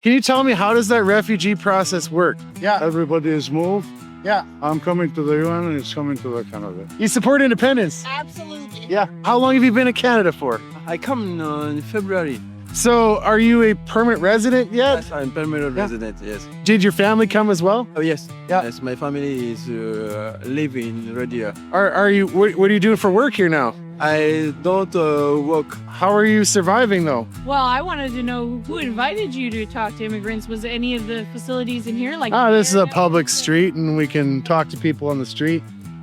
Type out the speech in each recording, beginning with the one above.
Can you tell me, how does that refugee process work? Yeah, Everybody is moved. yeah. I'm coming to the UN and it's coming to the Canada. You support independence? Absolutely. Yeah. How long have you been in Canada for? I come in February. So are you a permanent resident yet? Yes, I'm permanent resident, yes. Did your family come as well? Oh, yes. Yeah. Yes, my family is living right here. Are you, what are you doing for work here now? I don't work. How are you surviving though? Well, I wanted to know who invited you to talk to immigrants. Was any of the facilities in here? Like, Oh, this is a public street and we can talk to people on the street.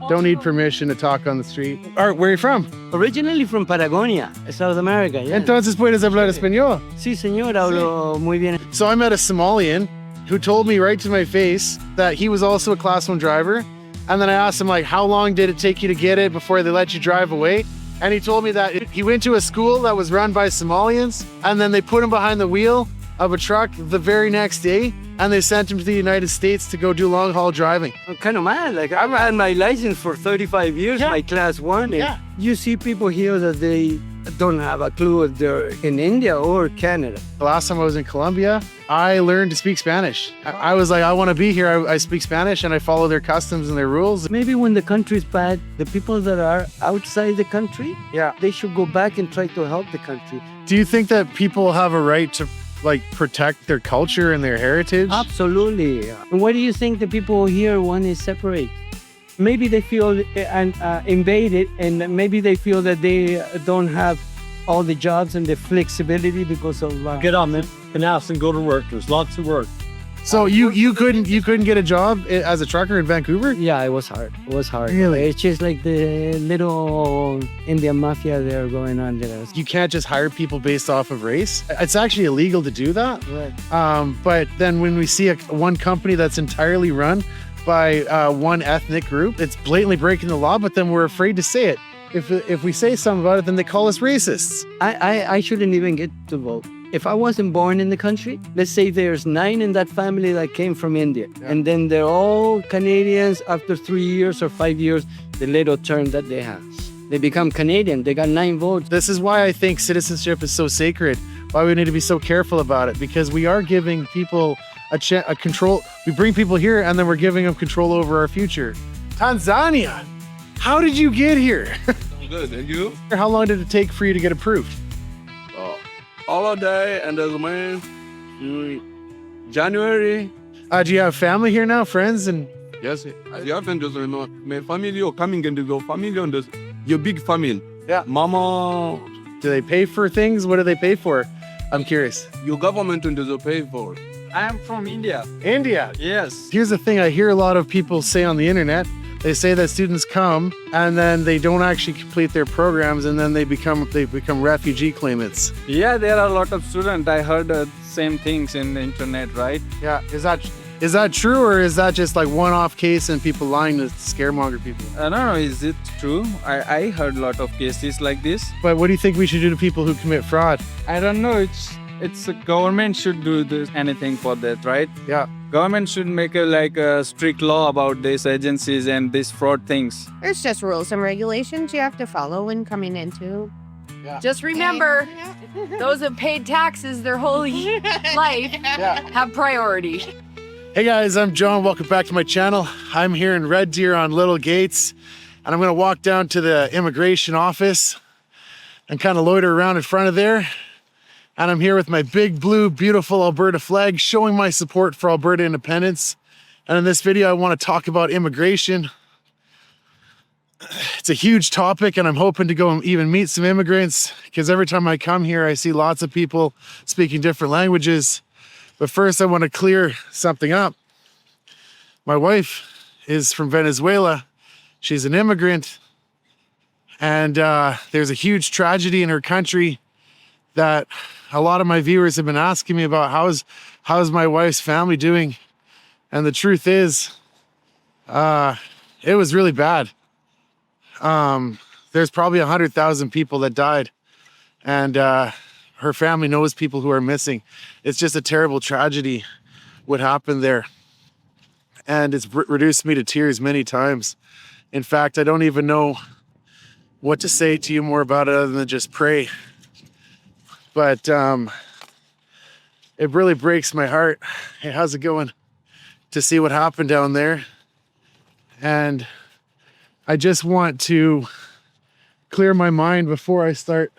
Don't need permission to talk on the street. All right, where are you from? Originally from Patagonia, South America. Yeah. Entonces puedes hablar español. Sí, señor, hablo muy bien. So I met a Somalian who told me right to my face that he was also a class 1 driver. And then I asked him, like, how long did it take you to get it before they let you drive away? And he told me that he went to a school that was run by Somalians, and then they put him behind the wheel of a truck the very next day, and they sent him to the United States to go do long haul driving. I'm kind of mad. Like, I've had my license for 35 years, Yeah. my class 1. And Yeah. you see people here that they don't have a clue if they're in India or Canada. The last time I was in Colombia, I learned to speak Spanish. I was like, I want to be here. I speak Spanish and I follow their customs and their rules. Maybe when the country's bad, the people that are outside the country, Yeah. they should go back and try to help the country. Do you think that people have a right to like protect their culture and their heritage? Absolutely. And why do you think the people here want to separate? Maybe they feel invaded, and maybe they feel that they don't have all the jobs and the flexibility because of Get on the canals and go to work. There's lots of work. So you couldn't get a job as a trucker in Vancouver? Yeah, it was hard. It was hard. Really? It's just like the little Indian mafia there going on there. You can't just hire people based off of race. It's actually illegal to do that. Right. But then when we see one company that's entirely run by one ethnic group, it's blatantly breaking the law, but then we're afraid to say it. If we say something about it, then they call us racists. I shouldn't even get to vote. If I wasn't born in the country, let's say there's 9 in that family that came from India, and then they're all Canadians after 3 years or 5 years, the little term that they have. They become Canadian, they got 9 votes. This is why I think citizenship is so sacred, why we need to be so careful about it, because we are giving people a control. We bring people here and then we're giving them control over our future. Tanzania, how did you get here? Good, and you? How long did it take for you to get approved? All day, and there's man, January. Do you have family here now, friends? And Yes, you haven't just my family, you're coming into your family, and there's your big family. Yeah. Mama, do they pay for things? What do they pay for? I'm curious. your government doesn't pay for. I am from India. India. Yes. Here's the thing I hear a lot of people say on the internet. They say that students come and then they don't actually complete their programs and then they become refugee claimants. Yeah, there are a lot of students. I heard same things in the internet, right? Yeah, is that true, or is that just like one-off case and people lying to scaremonger people? I don't know, is it true? I heard a lot of cases like this. But what do you think we should do to people who commit fraud? I don't know, it's a government should do this anything for that, right? Yeah. Government should make a strict law about these agencies and these fraud things. There's just rules and regulations you have to follow when coming into. just remember, those have paid taxes their whole life have priority. Hey guys, I'm John. Welcome back to my channel. I'm here in Red Deer on Little Gates, and I'm going to walk down to the immigration office and kind of loiter around in front of there. And I'm here with my big blue, beautiful Alberta flag, showing my support for Alberta independence. And in this video, I want to talk about immigration. It's a huge topic, and I'm hoping to go and even meet some immigrants, because every time I come here, I see lots of people speaking different languages. But first, I want to clear something up. My wife is from Venezuela. She's an immigrant. And there's a huge tragedy in her country that a lot of my viewers have been asking me about. How's my wife's family doing? And the truth is, it was really bad. There's probably 100,000 people that died, and her family knows people who are missing. It's just a terrible tragedy what happened there. And it's reduced me to tears many times. In fact, I don't even know what to say to you more about it other than just pray. But it really breaks my heart. Hey, how's it going? To see what happened down there. And I just want to clear my mind before I start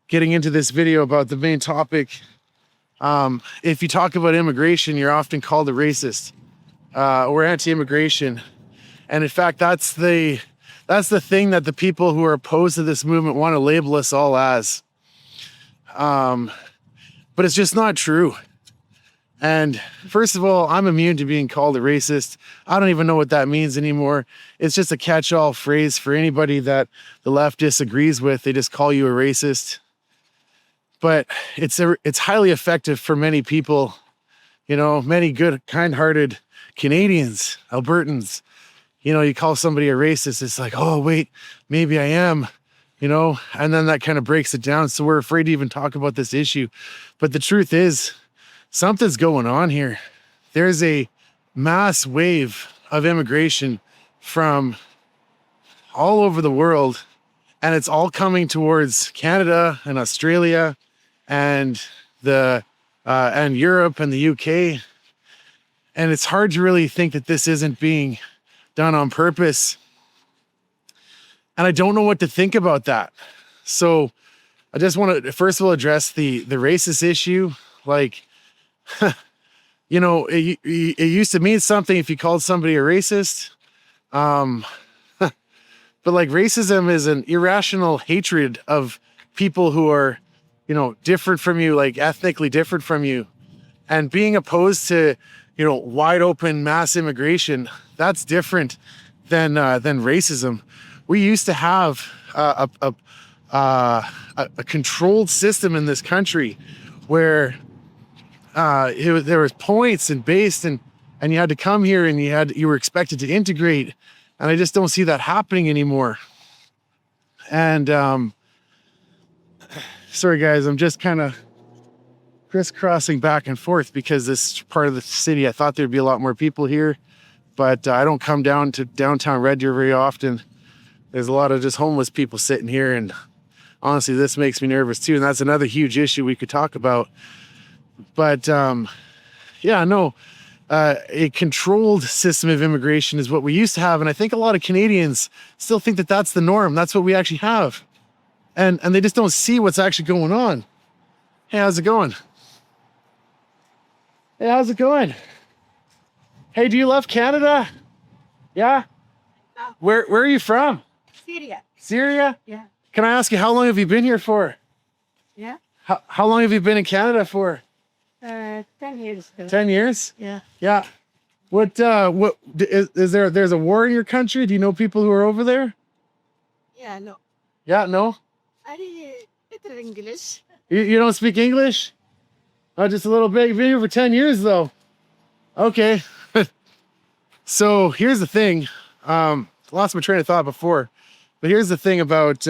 getting into this video about the main topic. If you talk about immigration, you're often called a racist or anti-immigration. And in fact, that's the thing that the people who are opposed to this movement want to label us all as. But it's just not true. And first of all, I'm immune to being called a racist. I don't even know what that means anymore. It's just a catch-all phrase for anybody that the left disagrees with. They just call you a racist. But it's highly effective for many people, you know, many good, kind-hearted Canadians, Albertans. You know, you call somebody a racist, it's like, oh, wait, maybe I am, you know, and then that kind of breaks it down. So we're afraid to even talk about this issue. But the truth is, something's going on here. There's a mass wave of immigration from all over the world, and it's all coming towards Canada and Australia and and Europe and the UK. And it's hard to really think that this isn't being done on purpose. And I don't know what to think about that. So I just want to first of all address the racist issue. Like, you know, it used to mean something if you called somebody a racist. But like racism is an irrational hatred of people who are, you know, different from you, like ethnically different from you. And being opposed to, you know, wide open mass immigration, that's different than racism. We used to have a controlled system in this country where there was points and based and you had to come here and you were expected to integrate. And I just don't see that happening anymore. And sorry guys, I'm just kind of crisscrossing back and forth because this part of the city, I thought there'd be a lot more people here, but I don't come down to downtown Red Deer very often. There's a lot of just homeless people sitting here, and honestly, this makes me nervous too. And that's another huge issue we could talk about. But yeah, no, a controlled system of immigration is what we used to have. And I think a lot of Canadians still think that that's the norm. That's what we actually have. And they just don't see what's actually going on. Hey, how's it going? Hey, how's it going? Hey, do you love Canada? Yeah? Where are you from? Syria. Syria? Yeah. Can I ask you, how long have you been here for? Yeah. How long have you been in Canada for? 10 years ago. 10 years? Yeah. Yeah. What is there's a war in your country? Do you know people who are over there? Yeah, no. Yeah, no? I did little English. You don't speak English? Oh, just a little bit. You've been here for 10 years though. Okay. So here's the thing. Lost my train of thought before, but here's the thing about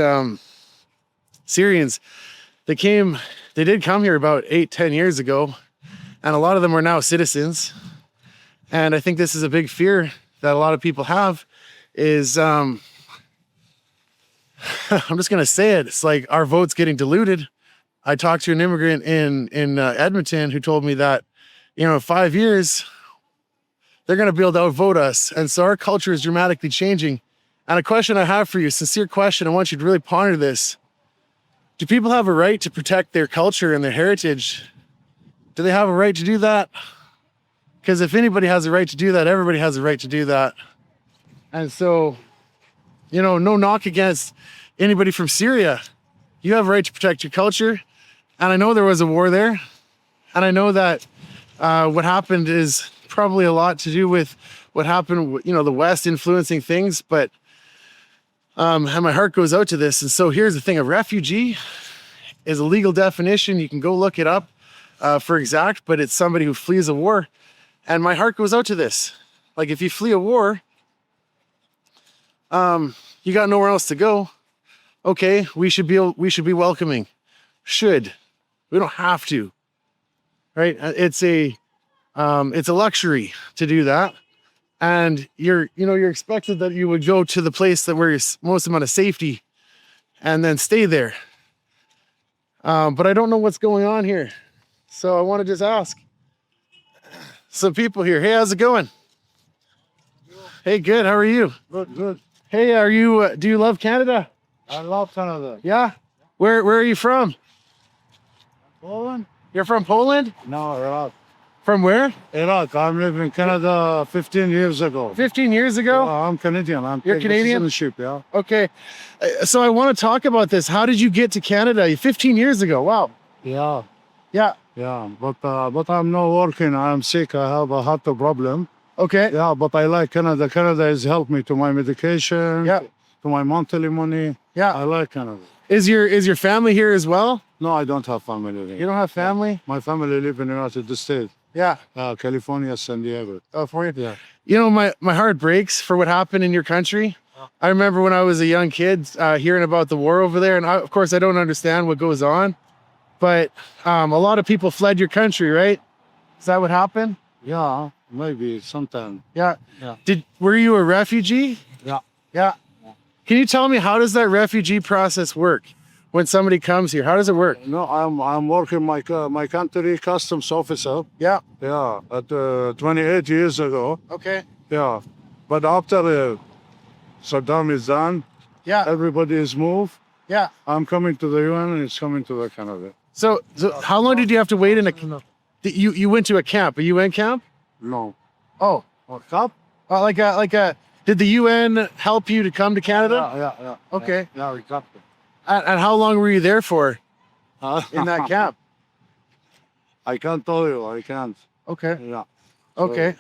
Syrians. They did come here about 8-10 years ago, and a lot of them are now citizens. And I think this is a big fear that a lot of people have is, I'm just going to say it. It's like our vote's getting diluted. I talked to an immigrant in Edmonton who told me that, you know, in 5 years, they're going to be able to outvote us. And so our culture is dramatically changing. And a question I have for you, sincere question, I want you to really ponder this. Do people have a right to protect their culture and their heritage? Do they have a right to do that? Because if anybody has a right to do that, everybody has a right to do that. And so, you know, no knock against anybody from Syria. You have a right to protect your culture. And I know there was a war there. And I know that what happened is probably a lot to do with what happened, you know, the West influencing things. But and my heart goes out to this. And so here's the thing. A refugee is a legal definition. You can go look it up for exact, but it's somebody who flees a war. And my heart goes out to this. Like if you flee a war, you got nowhere else to go. Okay, we should be welcoming. Should. We don't have to. Right? It's a luxury to do that. And you're expected that you would go to the place that where you're most amount of safety and then stay there. But I don't know what's going on here. So I want to just ask some people here. Hey, how's it going? Hey, good. How are you? Good. Hey, do you love Canada? I love Canada. Yeah. Where are you from? Poland? You're from Poland? No, Iraq. From where? Iraq. I'm living in Canada 15 years ago. 15 years ago? I'm Canadian. You're taking Canadian? citizenship, yeah. Okay. So I want to talk about this. How did you get to Canada 15 years ago? Wow. Yeah. Yeah. Yeah, but I'm not working. I'm sick. I have a heart problem. Okay. Yeah, but I like Canada. Canada has helped me to my medication, Yeah. to my monthly money. Yeah. I like Canada. Is your family here as well? No, I don't have family here. You don't have family? My family live in the United States, Yeah. California, San Diego. California? Yeah. You know, my heart breaks for what happened in your country. I remember when I was a young kid hearing about the war over there. And of course, I don't understand what goes on. But a lot of people fled your country, right? Is that what happened? Yeah, maybe sometime. Yeah. Yeah. Were you a refugee? Yeah. Yeah. Can you tell me, how does that refugee process work when somebody comes here? How does it work? No, I'm working my country customs officer. Yeah. Yeah, at 28 years ago. Okay. Yeah, but after Saddam is done, Yeah. everybody is moved. Yeah. I'm coming to the UN and it's coming to the Canada. So how long did you have to wait in a? You went to a camp, a UN camp? No. Oh, Oh, cup? like a. Did the UN help you to come to Canada? Yeah. Okay. Yeah, we got it. And how long were you there for in that camp? I can't tell you. I can't. Okay. Yeah. Okay.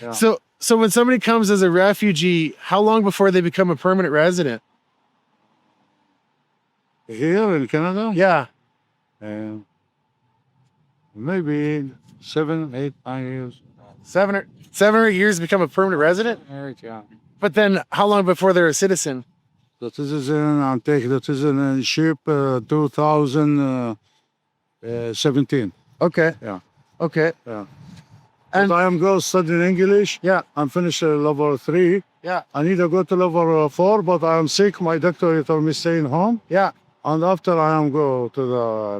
Yeah. So when somebody comes as a refugee, how long before they become a permanent resident? Here in Canada? Yeah. Maybe 7, 8, 9 years. 7 or 8 years to become a permanent resident? Yeah. But then how long before they're a citizen? The citizen, I'm taking the citizenship 2017. Okay. Yeah. Okay. Yeah. And- And I am go studying English. Yeah. I'm finished level 3. Yeah. I need to go to level 4, but I am sick. My doctor told me staying home. Yeah. And after I am go to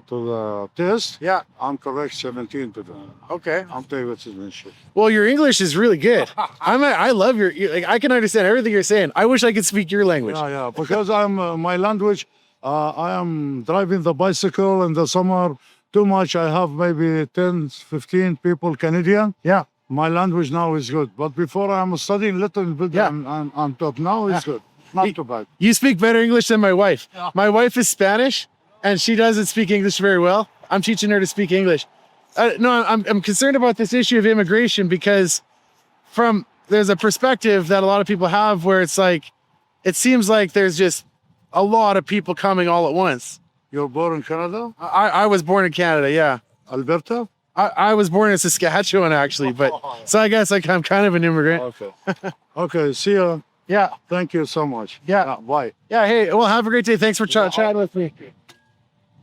the test, Yeah. I'm correct 17 to the. Okay. I'm taking the citizenship. Well, your English is really good. I love like, I can understand everything you're saying. I wish I could speak your language. Yeah. Because I'm my language. I am driving the bicycle in the summer too much. I have maybe 10, 15 people Canadian. Yeah. My language now is good, but before I'm studying little bit Yeah. on top. Now it's good, not too bad. You speak better English than my wife. My wife is Spanish, and she doesn't speak English very well. I'm teaching her to speak English. No, I'm concerned about this issue of immigration because there's a perspective that a lot of people have where it's like, it seems like there's just a lot of people coming all at once. You're born in Canada, I was born in Canada, yeah. Alberta. I was born in Saskatchewan, actually, but so I guess I'm kind of an immigrant. Okay. Okay. See you. Yeah, Thank you so much. Yeah. Bye. yeah. Hey, well, have a great day. Thanks for chatting with me.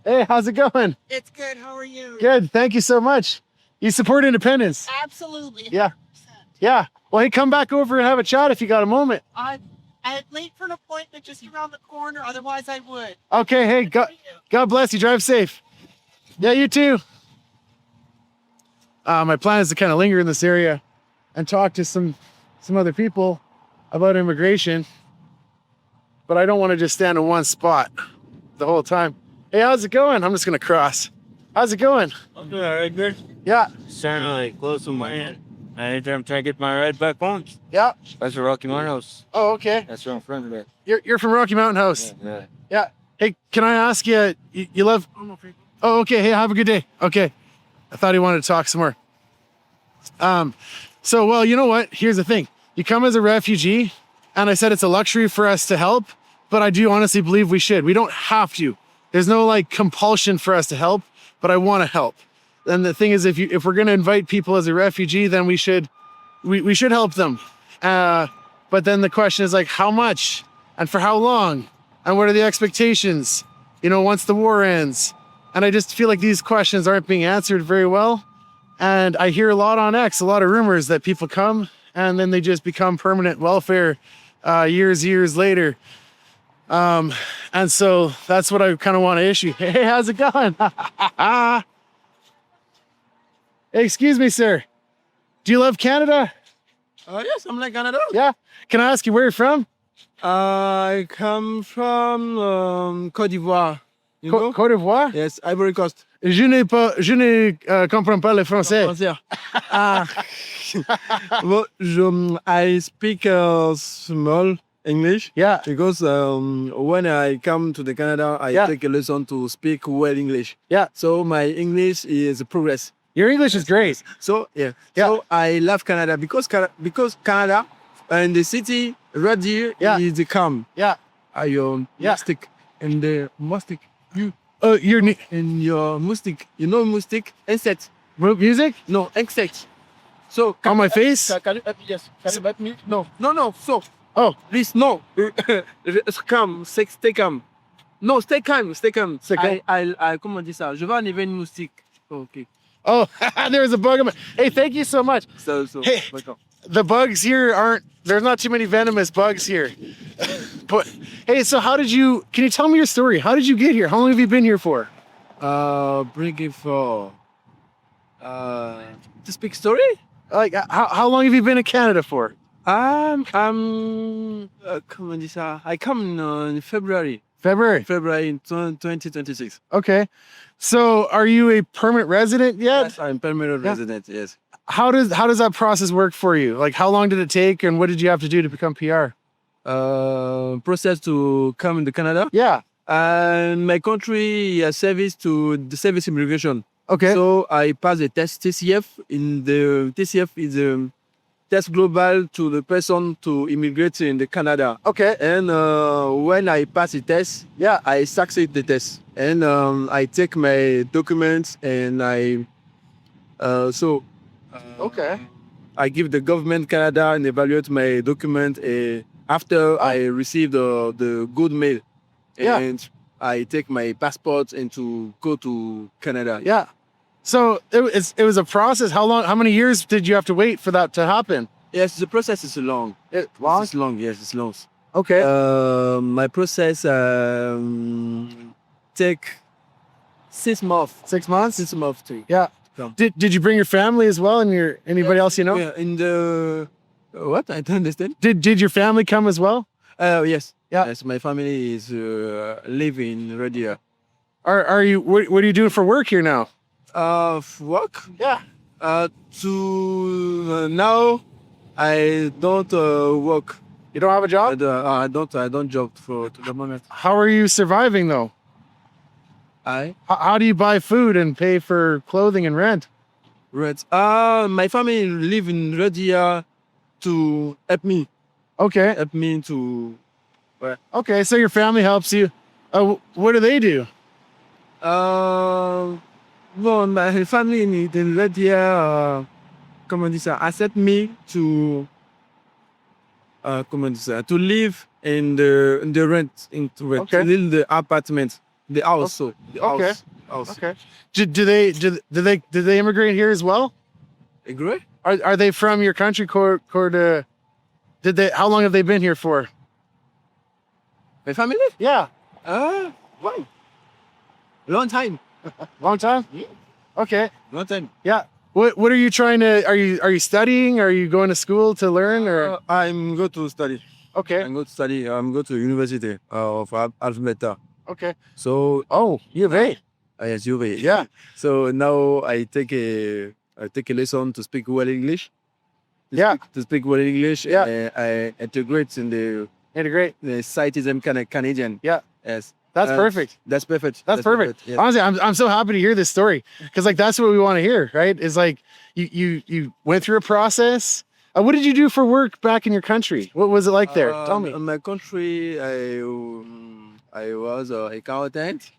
Hey, how's it going? It's good. How are you? Good. Thank you so much. You support independence. Absolutely. Yeah. Yeah. Well, hey, come back over and have a chat if you got a moment. I'm late for an appointment just around the corner. Otherwise, I would. Okay. Hey, God bless you. Drive safe. Yeah, you too. My plan is to kind of linger in this area and talk to some other people about immigration, but I don't want to just stand in one spot the whole time. Hey, how's it going? I'm just gonna cross. How's it going? I'm doing all right, good. Yeah. Certainly close to my end. Anytime trying to get my ride back home. Yeah. That's the Rocky Mountain House. Oh, okay. That's where I'm from there. You're from Rocky Mountain House. Yeah. Yeah. Hey, can I ask you? You love? Oh, okay. Hey, have a good day. Okay. I thought he wanted to talk some more. So, well, you know what? Here's the thing. You come as a refugee, and I said it's a luxury for us to help, but I do honestly believe we should. We don't have to. There's no like compulsion for us to help, but I want to help. And the thing is, if we're going to invite people as a refugee, then we should help them. But then the question is like, how much and for how long? And what are the expectations, once the war ends? And I just feel like these questions aren't being answered very well. And I hear a lot on X, a lot of rumors that people come and then they just become permanent welfare years later. And so that's what I kind of want to issue. Hey, how's it going? Hey, excuse me, sir. Do you love Canada? Yes, I'm like Canada. Yeah. Can I ask you where you're from? I come from Côte d'Ivoire. You know? Côte d'Ivoire? Yes, Ivory Coast. Je ne comprends pas le français. Français. Ah. Well, I speak small English. Yeah. Because when I come to the Canada, I take a lesson to speak well English. Yeah. So my English is progress. Your English is great. So So I love Canada because Canada and the city right here is calm. Yeah. I mustic and the mustic you You're and your mustic. You know mustic insect. music No insect. So on my face? Can you help me? Yes. Can you help me? No. So Oh, please no. Calm. Stay calm. No, stay calm. Stay calm. Stay calm. I comment on dit ça? Je vais enlever une moustique. Okay. oh, there's a bug in my. Hey, thank you so much. So Hey. d'accord. The bugs here aren't. There's not too many venomous bugs here. But hey, so can you tell me your story? How did you get here? How long have you been here for? Bring it for to speak story. Like, how long have you been in Canada for? Comment on dit ça? I come in February. February. In 2026. Okay. So, are you a permanent resident yet? Yes, I'm permanent resident. Yes. How does that process work for you? Like, how long did it take, and what did you have to do to become PR? Process to come to Canada. Yeah. And my country has service to the service immigration. Okay. So I pass the test TCF. In the TCF is a test global to the person to immigrate in the Canada. Okay. And when I pass the test, I succeed the test. And I take my documents and I Okay. I give the government Canada and evaluate my document after I receive the good mail. Yeah. And I take my passport and to go to Canada. Yeah. So it was a process. How many years did you have to wait for that to happen? Yes, the process is long. Long? It's long. Yes, it's long. Okay. My process take 6 months. 6 months? 6 months too. Yeah. Come. Did you bring your family as well, and anybody else you know? Yeah, in the what? I don't understand. Did your family come as well? Yes. Yeah. Yes, my family is living right here. Are you? What are you doing for work here now? Work? Yeah. Now, I don't work. You don't have a job? I don't job to the moment. How are you surviving though? How do you buy food and pay for clothing and rent? Rent. My family live in right here to help me. Okay. Help me to. Okay, so your family helps you. What do they do? Well, my family in right here, comment on dit ça, accept me to, comment on dit ça, to live in the rent, Okay. to live in the apartment, the house, so the Okay. house. Okay. Did they immigrate here as well? Agree? Are they from your country? How long have they been here for? My family? Yeah. Wow. Long time. Long time? Yeah. Okay. Long time. Yeah. What are you trying to? Are you studying? Are you going to school to learn? Or I'm go to study. okay. I'm go to study. I'm go to University of Alberta. Okay. So U of A. yes, UV. Yeah. So now I take a lesson to speak well English. To speak well English. Yeah. I integrate in the Integrate. citizen Canadian. Yeah. Yes. That's perfect. That's perfect. That's perfect. Yes. Honestly, I'm so happy to hear this story because like that's what we want to hear, right? Is like you went through a process. What did you do for work back in your country? What was it like there? Tell me. In my country, I was an accountant.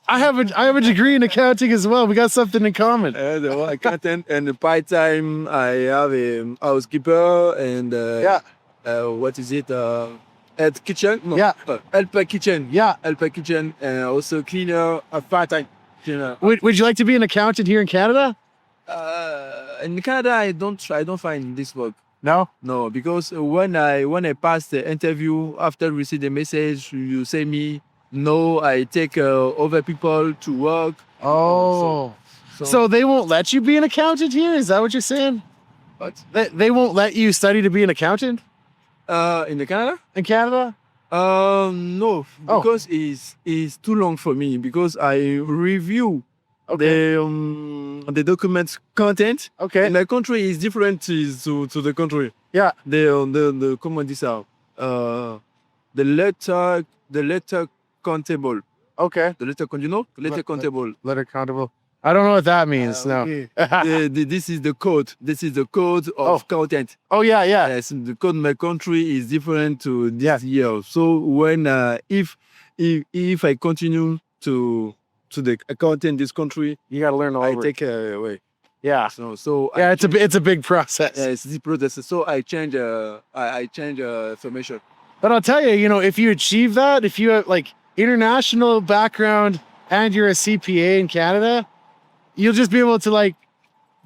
I have a degree in accounting as well. We got something in common. The accountant and part time I have a housekeeper and what is it? At kitchen? No. Yeah. Helper kitchen. Yeah. Helper kitchen and also cleaner. Part time cleaner. Would you like to be an accountant here in Canada? In Canada, I don't find this work. No. No, because when I pass the interview after receive the message, you say me no. I take other people to work. Oh. So they won't let you be an accountant here? Is that what you're saying? What? They won't let you study to be an accountant In the Canada? in Canada? No, Oh. because it's too long for me because I review the documents content. Okay. In my country is different to the country. Yeah. The comment this out. The letter countable. Okay. The letter you know? Letter countable. Letter countable. I don't know what that means. No. Okay. This is the code. This is the code of content. Oh yeah, yeah. Yes, the code in my country is different to this year. So when if I continue to the accounting in this country, You got to learn all I over. take away. Yeah. So Yeah, I it's a big process. yeah, it's the process. So I change I change information. But I'll tell you, if you achieve that, if you have like international background and you're a CPA in Canada, you'll just be able to like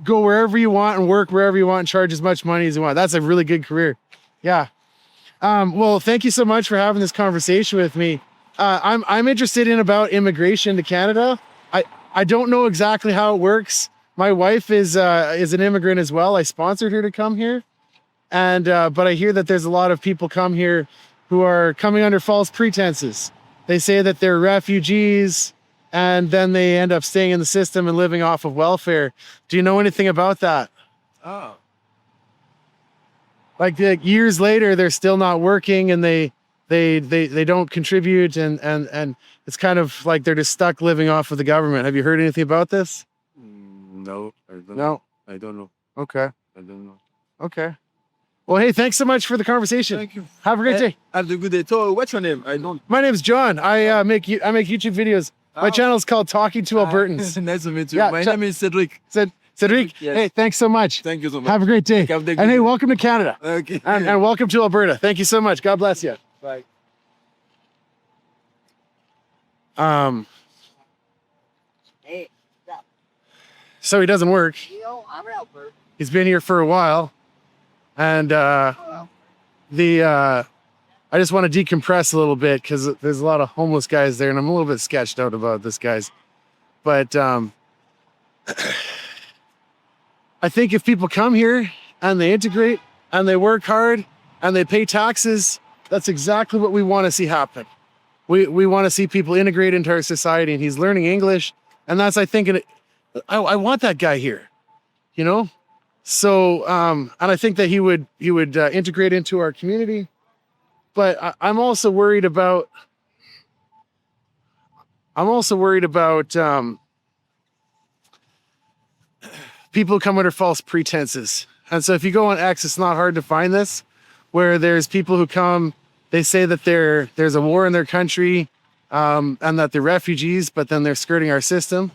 go wherever you want and work wherever you want and charge as much money as you want. That's a really good career. Yeah. Well, thank you so much for having this conversation with me. I'm interested in about immigration to Canada. I don't know exactly how it works. My wife is an immigrant as well. I sponsored her to come here. And but I hear that there's a lot of people come here who are coming under false pretenses. They say that they're refugees and then they end up staying in the system and living off of welfare. Do you know anything about that? Oh. Like years later, they're still not working and they don't contribute and it's kind of like they're just stuck living off of the government. Have you heard anything about this? No, I don't No. know. I don't know. Okay. I don't know. Okay. Well, hey, thanks so much for the conversation. Thank you. Have a great day. Have a good day. So what's your name? I don't. My name's John. I make YouTube videos. My channel is called Talking to Albertans. Nice to meet you. Yeah, My name is Cedric. Cedric, Yes. hey, thanks so much. Thank you so much. Have a great day. Have a good And hey, day. welcome to Canada. Okay. And welcome to Alberta. Thank you so much. God bless you. Bye. So he doesn't work. He's been here for a while. And I just want to decompress a little bit because there's a lot of homeless guys there and I'm a little bit sketched out about this, guys. But I think if people come here and they integrate and they work hard and they pay taxes, that's exactly what we want to see happen. We want to see people integrate into our society, and he's learning English, and that's, I think, I want that guy here, So, and I think that he would integrate into our community, but I'm also worried about people who come under false pretenses. And so if you go on X, it's not hard to find this, where there's people who come, they say that there's a war in their country and that they're refugees, but then they're skirting our system,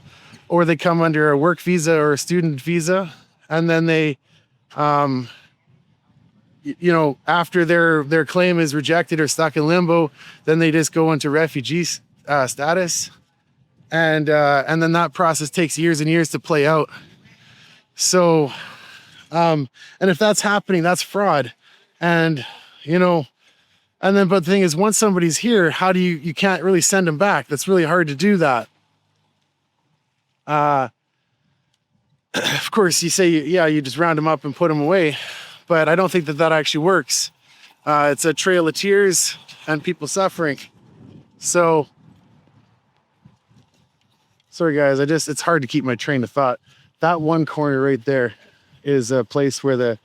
or they come under a work visa or a student visa, and then they, after their claim is rejected or stuck in limbo, then they just go into refugee status, and then that process takes years and years to play out. So, and if that's happening, that's fraud, and but the thing is, once somebody's here, how do you can't really send them back. That's really hard to do that. Of course, you say, you just round them up and put them away, but I don't think that actually works. It's a trail of tears and people suffering. So, sorry guys, it's hard to keep my train of thought. That one corner right there is a place where the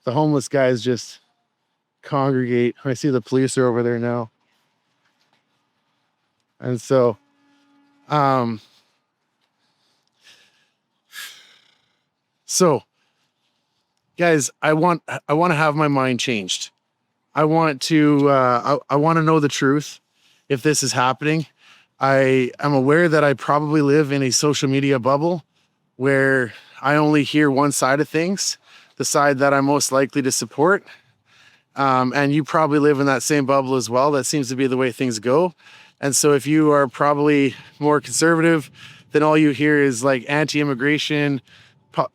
homeless guys just congregate. I see the police are over there now. And so, guys, I want to have my mind changed. I want to I want to know the truth if this is happening. I am aware that I probably live in a social media bubble where I only hear one side of things, the side that I'm most likely to support. And you probably live in that same bubble as well. That seems to be the way things go. And so if you are probably more conservative, then all you hear is like anti-immigration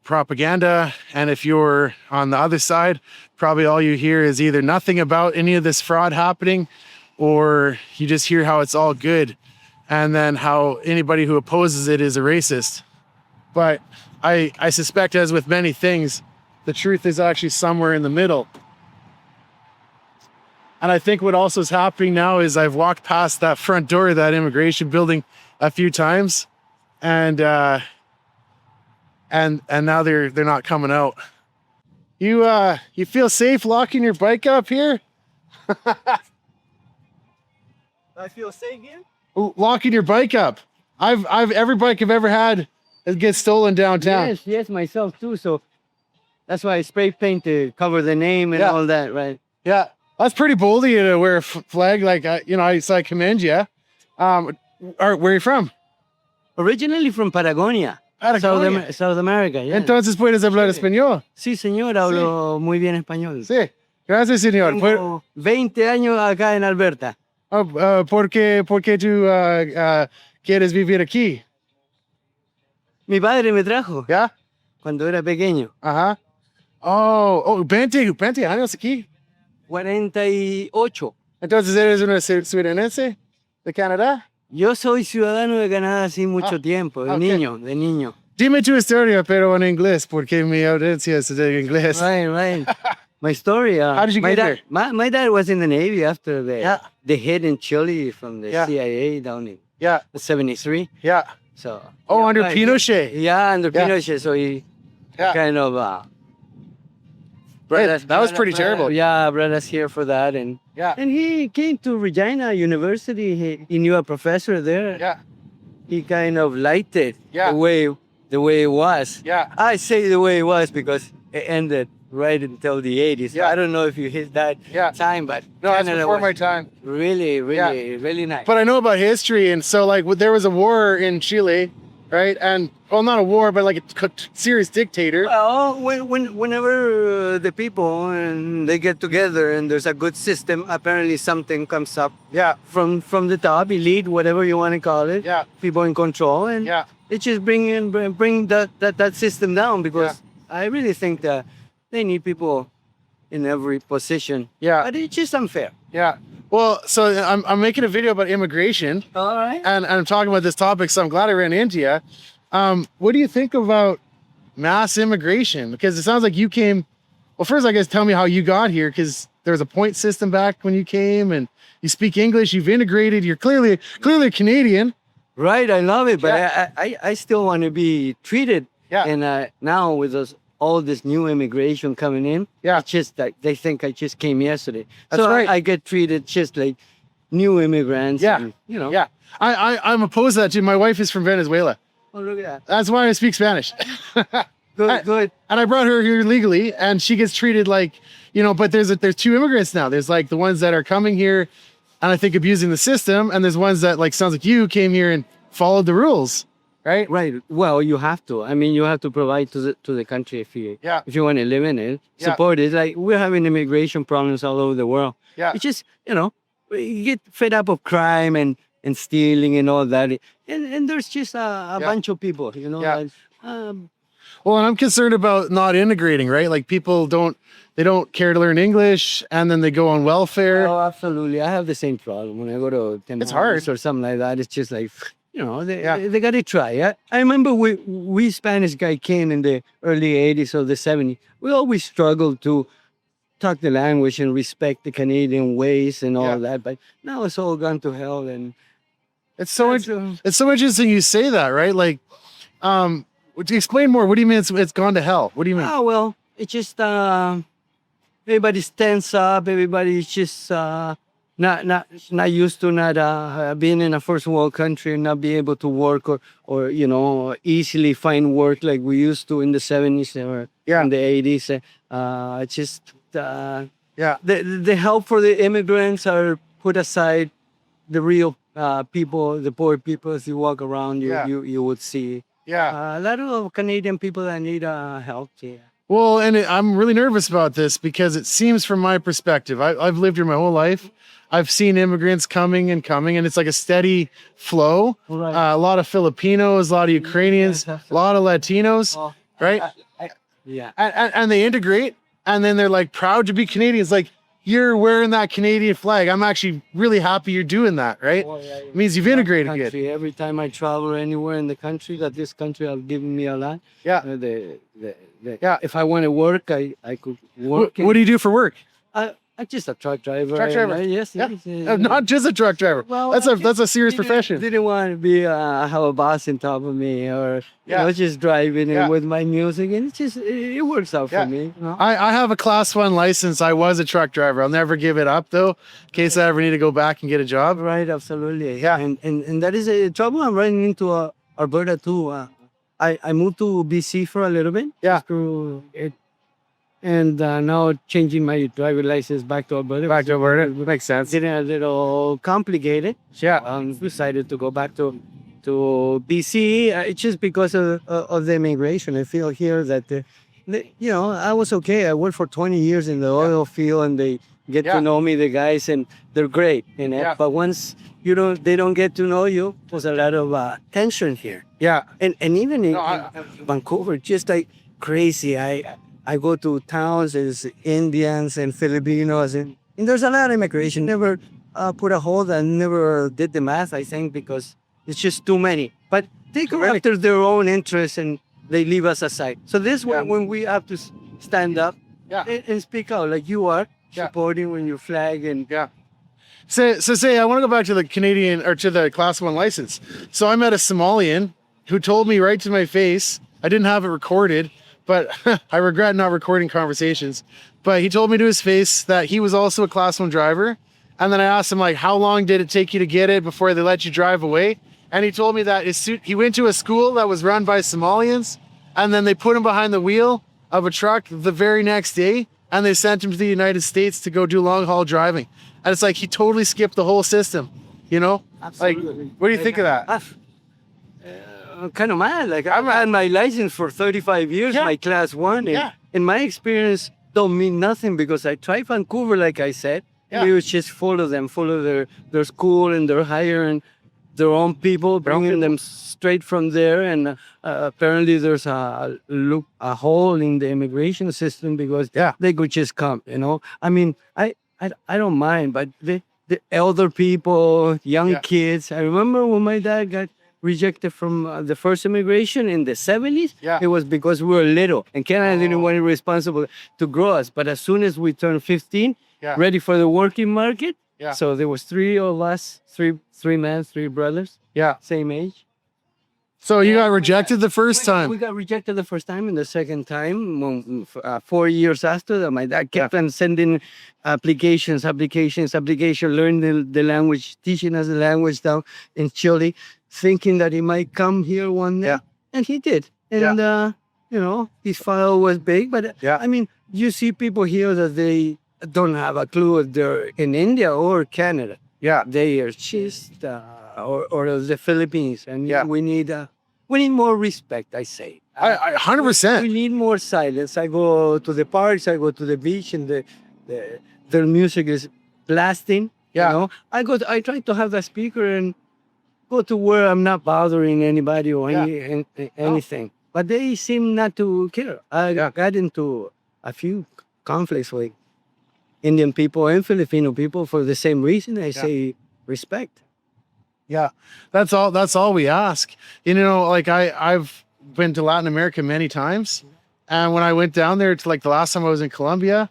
propaganda. And if you're on the other side, probably all you hear is either nothing about any of this fraud happening, or you just hear how it's all good. And then how anybody who opposes it is a racist. But I suspect, as with many things, the truth is actually somewhere in the middle. And I think what also is happening now is I've walked past that front door of that immigration building a few times, and now they're not coming out. You feel safe locking your bike up here? I feel safe here. Locking your bike up. Every bike I've ever had it gets stolen downtown. Yes, myself too. So that's why I spray paint to cover the name and all that, right? Yeah, that's pretty bold of you to wear a flag. Like, I commend you. Where are you from? Originally from Patagonia, South America. Yeah. Entonces puedes hablar español. Sí, señor, hablo muy bien español. Sí, gracias, señor. Tengo 20 años acá en Alberta. ¿Por qué tú quieres vivir aquí? Mi padre me trajo ¿Ya? cuando era pequeño. Ajá. Oh, 20 años aquí. 48. Entonces eres una ciudadanense de Canadá. Yo soy ciudadano de Canadá hace mucho tiempo, de niño. Dime tu historia, pero en inglés, porque mi audiencia es de inglés. Right. My story. How did you get there? My dad was in the Navy after the hit in Chile from the CIA down in 73. Yeah. So. Under Pinochet. Yeah, under Pinochet. So he kind of. That was pretty terrible. Yeah, brought us here for that, and he came to Regina University. He knew a professor there. Yeah. He kind of liked it. Yeah. The way it was. Yeah. I say the way it was because it ended right until the 80s. Yeah. I don't know if you hit that time, but No, that's Canada before was my time. really, really nice. But I know about history, and so there was a war in Chile, right? And not a war, but like a serious dictator. Well, whenever the people and they get together and there's a good system, apparently something comes up. Yeah. From the top, elite, whatever you want to call it. Yeah. People in control, and it just bring that system down, because I really think that they need people in every position. Yeah. But it's just unfair. Yeah. Well, so I'm making a video about immigration. All right. And I'm talking about this topic, so I'm glad I ran into you. What do you think about mass immigration? Because it sounds like you came. Well, first, I guess tell me how you got here, because there was a point system back when you came, and you speak English. You've integrated. You're clearly Canadian. Right. I love it, but I still want to be treated. Yeah. And now with all this new immigration coming in, it's just like they think I just came yesterday. That's right. I get treated just like new immigrants. Yeah. And, Yeah. I'm opposed to that too. My wife is from Venezuela. Oh, look at that. That's why I speak Spanish. Good. And I brought her here legally, and she gets treated like, but there's two immigrants now. There's like the ones that are coming here and I think abusing the system, and there's ones that sounds like you came here and followed the rules, right? Right. Well, you have to. I mean, you have to provide to the country if you want to live in it, support it. Like, we're having immigration problems all over the world. Yeah. It's just, you get fed up of crime and stealing and all that. And there's just a bunch of people, Yeah. Well, and I'm concerned about not integrating, right? Like, people don't care to learn English, and then they go on welfare. Oh, absolutely. I have the same problem when I go to It's hard. or something like that. It's just like, they got to try. I remember we Spanish guy came in the early 80s or the 70s. We always struggled to talk the language and respect the Canadian ways and all that. But now it's all gone to hell. And It's so interesting you say that, right? Like, explain more. What do you mean it's gone to hell? What do you mean? Oh, well, it's just everybody's tense up. Everybody's just not used to being in a first world country and not be able to work or easily find work like we used to in the 70s or in the 80s. It's just the help for the immigrants are put aside. The real people, the poor people, as you walk around, you would see a lot of Canadian people that need help. Yeah. Well, and I'm really nervous about this because it seems, from my perspective, I've lived here my whole life. I've seen immigrants coming, and it's like a steady flow. Right. A lot of Filipinos, a lot of Ukrainians, a lot of Latinos, right? Yeah. And they integrate, and then they're like proud to be Canadians. Like, you're wearing that Canadian flag. I'm actually really happy you're doing that, right? Well, yeah, It means you've integrated good. country. Every time I travel anywhere in the country, that this country has given me a lot. Yeah. Yeah. If I want to work, I could work. What do you do for work? I'm just a truck driver. Truck driver. Yes. Yeah. yes, Not just a truck driver. Well, That's a serious profession. Didn't want to be have a boss on top of me, or just driving Yeah. it with my music, and it works out Yeah. for me. You know? I have a class 1 license. I was a truck driver. I'll never give it up though, in case I ever need to go back and get a job. Right, absolutely. Yeah. And that is a trouble I'm running into Alberta too. I moved to BC for a little bit. Yeah. Through it, and now changing my driver license back to Alberta. Back to Alberta. Makes sense. Getting a little complicated. Yeah. Decided to go back to BC. It's just because of the immigration. I feel here that I was okay. I worked for 20 years in the oil field, and they get Yeah. to know me, the guys, and they're great. Yeah. But once they don't get to know you, there's a lot of tension here. Yeah. And even in I- Vancouver, just like crazy. I go to towns, there's Indians and Filipinos, and there's a lot of immigration. Never put a hold and never did the math, I think, because it's just too many. But they go after their own interests and they leave us aside. So this one, when we have to stand up and speak out like you are, supporting when you flag and Say, I want to go back to the Canadian or to the class 1 license. So I met a Somalian who told me right to my face, I didn't have it recorded, but I regret not recording conversations. But he told me to his face that he was also a class 1 driver. And then I asked him, like, how long did it take you to get it before they let you drive away? And he told me that he went to a school that was run by Somalians, and then they put him behind the wheel of a truck the very next day, and they sent him to the United States to go do long haul driving. And it's like he totally skipped the whole system, you know? Absolutely. Like, what do you think of that? I'm kind of mad. Like, I've had my license for 35 years, my class 1. And, and my experience don't mean nothing because I tried Vancouver, like I said. We would just follow their school, and they're hiring their own people, bringing them straight from there. And apparently there's a hole in the immigration system because they could just come, you know. I mean, I don't mind, but the elder people, young kids. I remember when my dad got rejected from the first immigration in the 70s. It was because we were little, and Canada didn't want to be responsible to grow us. But as soon as we turned 15, ready for the working market. So there was 3 of us, three men, 3 brothers. Same age. So you got rejected the first time. We got rejected the first time, and the second time, 4 years after that, my dad kept on sending applications, learning the language, teaching us the language down in Chile, thinking that he might come here one day. And he did. And, his file was big. But, I mean, you see people here that they don't have a clue if they're in India or Canada. They are just, or the Philippines. And we need more respect, I say. I 100%. We need more silence. I go to the parks, I go to the beach, and their music is blasting. You know? I try to have the speaker and go to where I'm not bothering anybody or anything. But they seem not to care. I got into a few conflicts with Indian people and Filipino people for the same reason. I say respect. That's all we ask. You know, like I've been to Latin America many times, and when I went down there to, like, the last time I was in Colombia,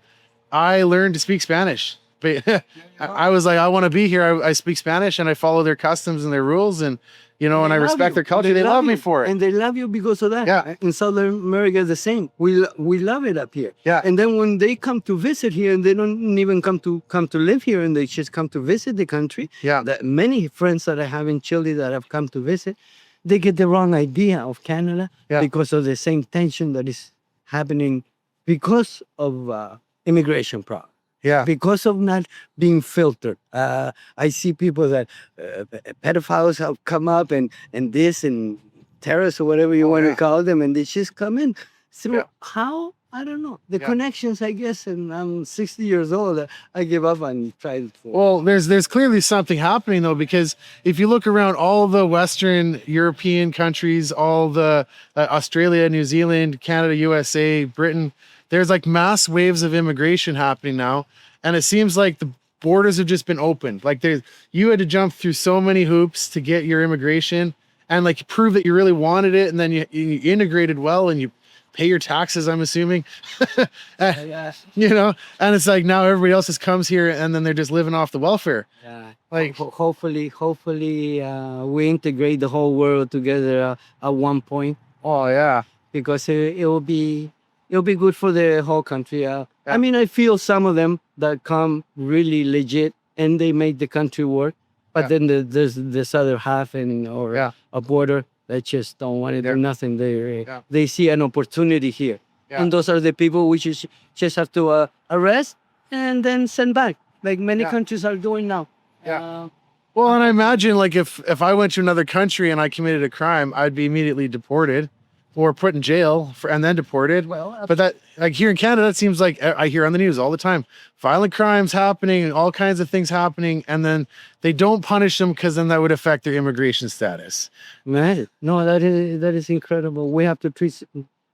I learned to speak Spanish. But I was like, I want to be here. I speak Spanish, and I follow their customs and their rules, and and I respect their culture. They love me for it. And they love you because of that. In Southern America, the same. We love it up here. And then when they come to visit here, and they don't even come to live here, and they just come to visit the country. That many friends that I have in Chile that have come to visit, they get the wrong idea of Canada because of the same tension that is happening because of immigration problem. Because of not being filtered. I see people that pedophiles have come up and this and terrorists or whatever you want to call them, and they just come in through how? I don't know. The connections, I guess, and I'm 60 years old. I give up and try to. Well, there's clearly something happening, though, because if you look around all the Western European countries, all the Australia, New Zealand, Canada, USA, Britain, there's like mass waves of immigration happening now. and it seems like the borders have just been opened. Like you had to jump through so many hoops to get your immigration and like prove that you really wanted it, and then you integrated well and you pay your taxes, I'm assuming. You know, and it's like now everybody else just comes here and then they're just living off the welfare. Yeah. Like Hopefully, we integrate the whole world together at one point, oh yeah, because it'll be good for the whole country. I mean, I feel some of them that come really legit and they make the country work, but then there's this other half or a border that just don't want to do nothing. They see an opportunity here, and those are the people we just have to arrest and then send back, like many countries are doing now. Well, and I imagine like if I went to another country and I committed a crime, I'd be immediately deported or put in jail and then deported. Well, but that, like here in Canada, it seems like I hear on the news all the time, violent crimes happening, all kinds of things happening, and then they don't punish them because then that would affect their immigration status. Man, no, that is incredible. We have to treat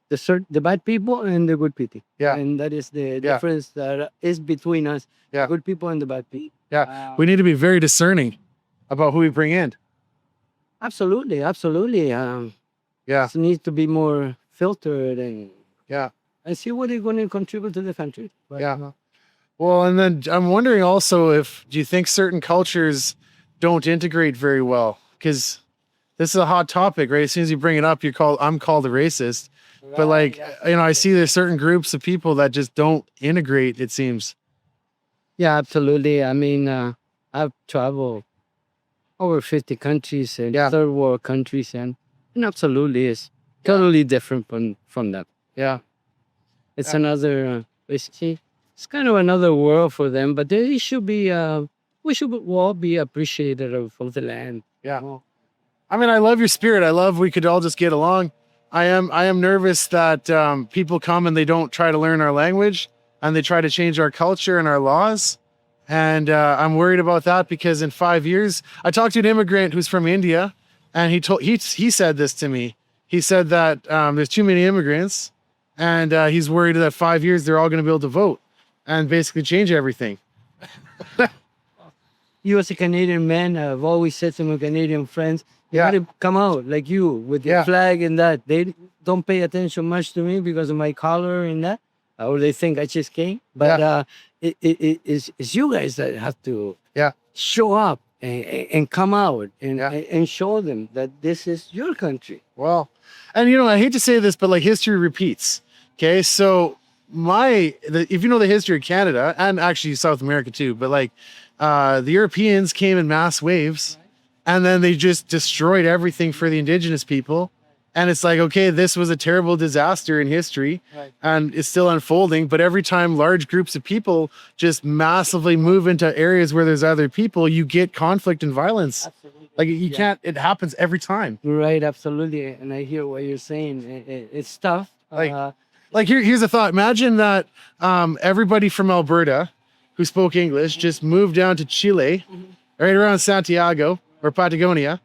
the bad people and the good people. Yeah. And that is the difference that is between us, the good people and the bad people. Yeah. We need to be very discerning about who we bring in. Absolutely. It needs to be more filtered and see what they're going to contribute to the country. But, Well, and then I'm wondering also do you think certain cultures don't integrate very well? Because this is a hot topic, right? As soon as you bring it up, I'm called a racist. But like, you know, I see there's certain groups of people that just don't integrate, it seems. Yeah, absolutely. I mean, I've traveled over 50 countries and third world countries, and absolutely is totally different from that. Yeah. It's another, it's kind of another world for them, but they should be, we should all be appreciative of the land. Yeah. I mean, I love your spirit. I love we could all just get along. I am nervous that people come and they don't try to learn our language and they try to change our culture and our laws. And I'm worried about that because in 5 years, I talked to an immigrant who's from India, and he said this to me. He said that there's too many immigrants, and he's worried that 5 years they're all going to be able to vote and basically change everything. You as a Canadian man, I've always said to my Canadian friends, you gotta come out like you with your flag and that. They don't pay attention much to me because of my color and that, or they think I just came. But it's you guys that have to show up and come out and show them that this is your country. Well, and you know, I hate to say this, but like history repeats. Okay, so if you know the history of Canada and actually South America too, but like the Europeans came in mass waves, and then they just destroyed everything for the indigenous people. And it's like, okay, this was a terrible disaster in history, and it's still unfolding. But every time large groups of people just massively move into areas where there's other people, you get conflict and violence. Absolutely. Like you can't, it happens every time. Right, absolutely. And I hear what you're saying. It's tough. Like here's a thought. Imagine that everybody from Alberta who spoke English just moved down to Chile, right around Santiago or Patagonia,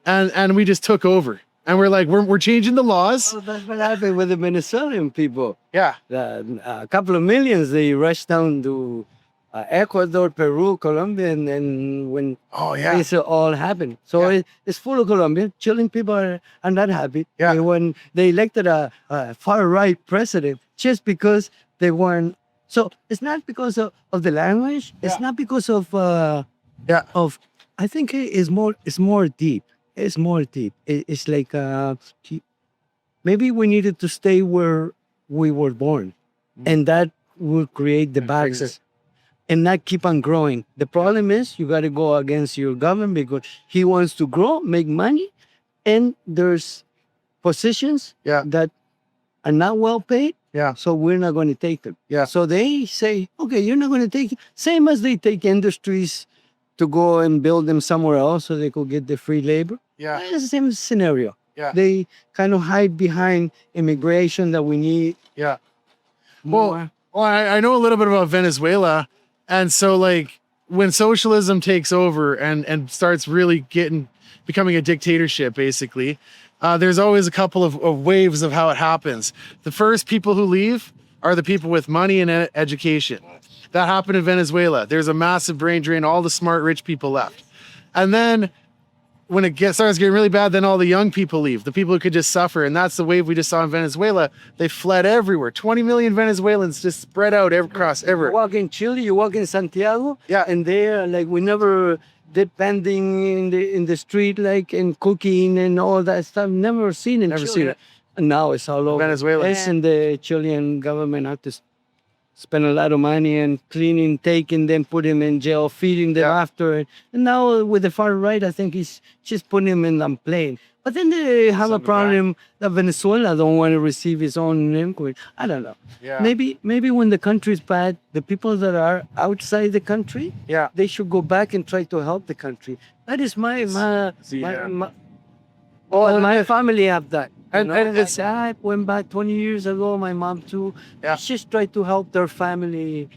and we just took over. And we're like, we're changing the laws. Well, that's what happened with the Venezuelan people. Yeah. A couple of millions, they rushed down to Ecuador, Peru, Colombia, and when this all happened. So it's full of Colombians. Chilean people are not happy. Yeah. When they elected a far-right president just because they weren't. So it's not because of the language. It's not because of I think it's more deep. It's more deep. It's like maybe we needed to stay where we were born, and that will create the barriers and not keep on growing. The problem is you got to go against your government because he wants to grow, make money, and there's positions that are not well paid. Yeah. So we're not going to take them. Yeah. So they say, okay, you're not going to take it. Same as they take industries to go and build them somewhere else so they could get the free labor. Yeah. It's the same scenario. Yeah. They kind of hide behind immigration that we need. Yeah. More. Well, I know a little bit about Venezuela. And so like when socialism takes over and starts really becoming a dictatorship, basically, there's always a couple of waves of how it happens. The first people who leave are the people with money and education. That happened in Venezuela. There's a massive brain drain. All the smart, rich people left. And then when it starts getting really bad, then all the young people leave, the people who could just suffer. And that's the wave we just saw in Venezuela. They fled everywhere. 20 million Venezuelans just spread out across everywhere. You walk in Chile, you walk in Santiago, and there, like, we never did vending in the street, like, and cooking and all that stuff. Never seen in Never Chile. seen it. And now it's all over. Venezuela. And the Chilean government had to spend a lot of money and cleaning, taking them, put them in jail, feeding them after. And now with the far right, I think he's just putting them in a plane. But then they have a problem that Venezuela don't want to receive its own immigrants. I don't know. Yeah. Maybe when the country is bad, the people that are outside the country, they should go back and try to help the country. That is my family have that. And it's, my dad went back 20 years ago, my mom too. Just try to help their family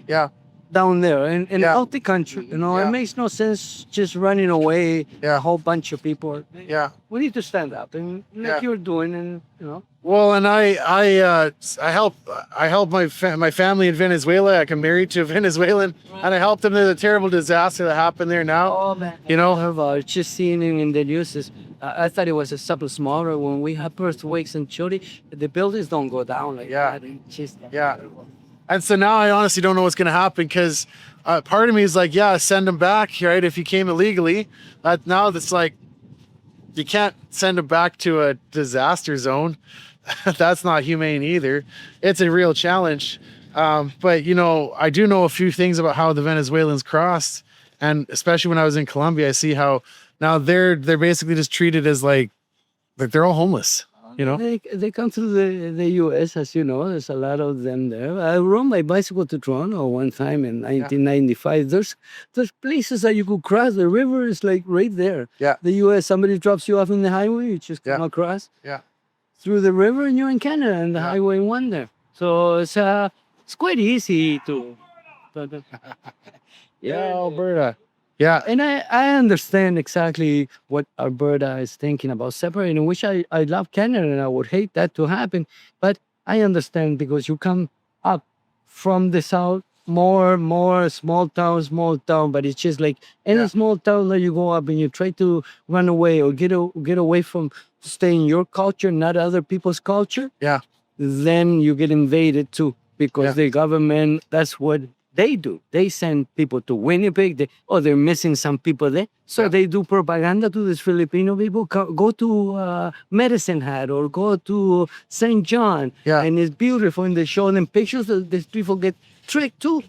down there and help the country. You know, it makes no sense just running away, a whole bunch of people. We need to stand up and like you're doing, and you know. Well, and I help my family in Venezuela. I'm married to a Venezuelan, and I helped them. There's a terrible disaster that happened there now. Oh man, you know, just seeing it in the news. I thought it was a something smaller. When we have earthquakes in Chile, the buildings don't go down like that. It's just And so now I honestly don't know what's going to happen, because part of me is like, send them back, right? If you came illegally, now that's like, you can't send them back to a disaster zone. That's not humane either. It's a real challenge. But, you know, I do know a few things about how the Venezuelans crossed. And especially when I was in Colombia, I see how now they're basically just treated as like they're all homeless. You know, they come through the U.S. as you know. There's a lot of them there. I rode my bicycle to Toronto one time in 1995. There's places that you could cross. The river is like right there. The U.S. Somebody drops you off in the highway, you just come across. Through the river, and you're in Canada, and the highway one there. So it's quite easy to. Alberta. And I understand exactly what Alberta is thinking about separating, which I love Canada and I would hate that to happen. But I understand, because you come up from the south, more small town, but it's just like any small town that you go up and you try to run away or get away from, stay in your culture, not other people's culture. Then you get invaded too, because the government, that's what they do. They send people to Winnipeg. They're missing some people there. So they do propaganda to these Filipino people. Go to Medicine Hat or go to St. John. And it's beautiful. And they show them pictures. These people get tricked too.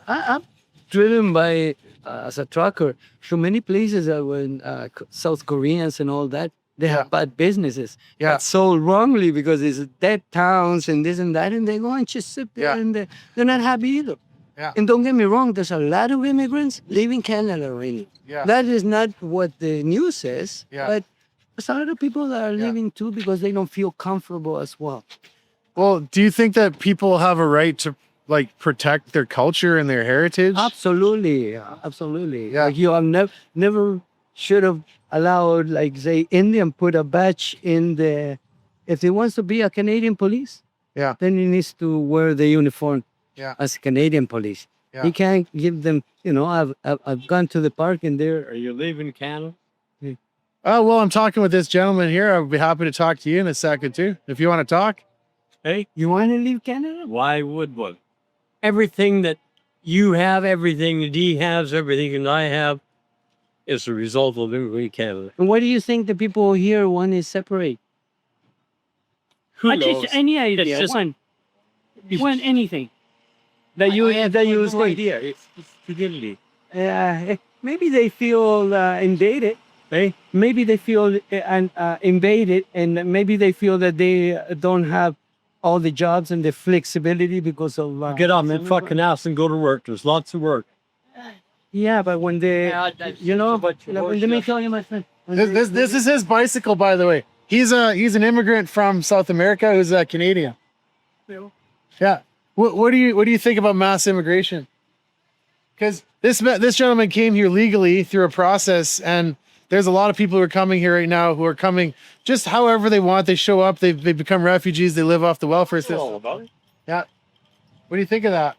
I'm driven by, as a trucker, to many places when South Koreans and all that. They have bad businesses. But sold wrongly, because it's dead towns and this and that. And they go and just sit there and they're not happy either. And don't get me wrong, there's a lot of immigrants leaving Canada really. That is not what the news says, but there's a lot of people that are leaving too, because they don't feel comfortable as well. Well, do you think that people have a right to like protect their culture and their heritage? Absolutely. Like you have never should have allowed, like, say, Indian put a badge in the, if he wants to be a Canadian police, then he needs to wear the uniform. As Canadian police. He can't give them, you know, I've gone to the park and there. Are you leaving Canada? Oh, well, I'm talking with this gentleman here. I'd be happy to talk to you in a second too, if you want to talk. Hey, you want to leave Canada? Why would one? Everything that you have, everything that he has, everything that I have is a result of immigrating Canada. And what do you think the people here want to separate? Who knows? Just any idea. One anything. That you no idea. It's stupidity. Maybe they feel invaded. Maybe they feel invaded, and maybe they feel that they don't have all the jobs and the flexibility because of get off the fucking house and go to work. There's lots of work. Yeah, but when they, you know, let me tell you, my friend. This is his bicycle, by the way. He's an immigrant from South America who's a Canadian. Yeah. What do you think about mass immigration? Because this gentleman came here legally through a process, and there's a lot of people who are coming here right now who are coming just however they want. They show up, they become refugees, they live off the welfare system. Yeah. What do you think of that?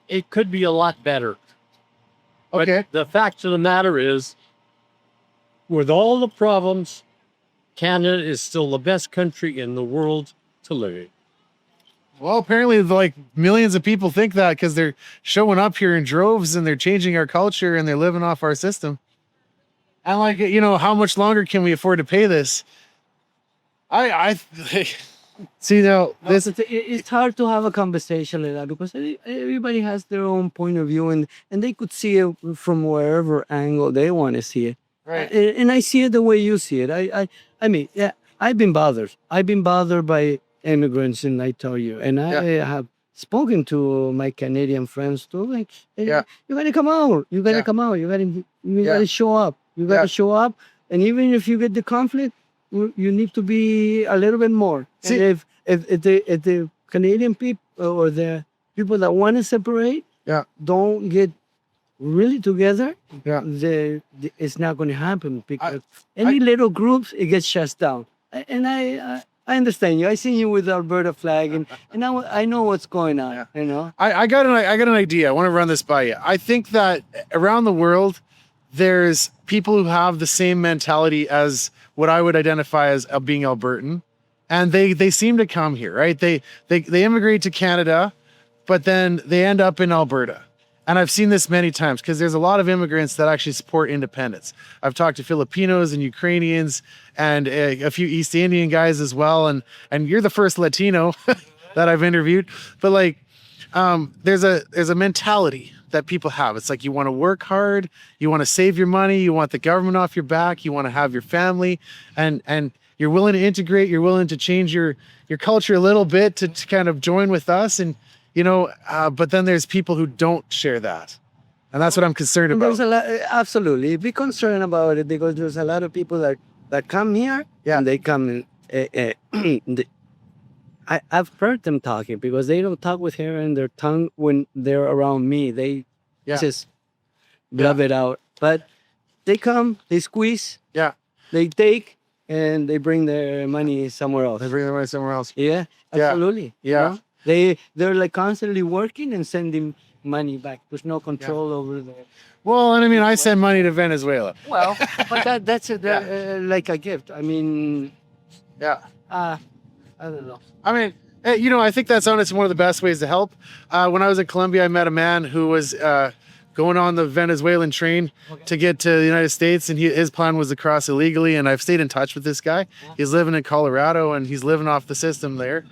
it could be a lot better. Okay. But the fact of the matter is, with all the problems, Canada is still the best country in the world to live in. Well, apparently, like millions of people think that because they're showing up here in droves and they're changing our culture and they're living off our system. And like, you know, how much longer can we afford to pay this? I see now this. It's hard to have a conversation like that because everybody has their own point of view and they could see it from wherever angle they want to see it. Right. And I see it the way you see it. I mean, yeah, I've been bothered. I've been bothered by immigrants, and I tell you, and I have spoken to my Canadian friends too. Like, Yeah. you gotta come out. You gotta Yeah. come out. You gotta show up. You gotta show up. And even if you get the conflict, you need to be a little bit more. See- And if the Canadian people or the people that want to separate, don't get really together, it's not going to happen because any little groups it gets shut down. And I understand you. I seen you with the Alberta flag, and I know what's going on. You know. I got an idea. I want to run this by you. I think that around the world, there's people who have the same mentality as what I would identify as being Albertan, and they seem to come here, right? They immigrate to Canada, but then they end up in Alberta. And I've seen this many times because there's a lot of immigrants that actually support independence. I've talked to Filipinos and Ukrainians and a few East Indian guys as well. And you're the first Latino that I've interviewed. But like, there's a mentality that people have. It's like you want to work hard, you want to save your money, you want the government off your back, you want to have your family, and you're willing to integrate, you're willing to change your culture a little bit to kind of join with us. And you know, but then there's people who don't share that. And that's what I'm concerned about. There's a lot, absolutely. Be concerned about it because there's a lot of people that come here and they come I've heard them talking because they don't talk with hair in their tongue when they're around me. They just blub it out. But they come, they squeeze, they take, and they bring their money somewhere else. They bring their money somewhere else. Yeah, absolutely. Yeah. You know? They're like constantly working and sending money back. There's no control over the. Well, and I mean, I send money to Venezuela. Well, but that's like a gift. I mean, I don't know. I mean, you know, I think that's honestly one of the best ways to help. When I was in Colombia, I met a man who was going on the Venezuelan train to get to the United States, and his plan was to cross illegally. And I've stayed in touch with this guy. He's living in Colorado, and he's living off the system there.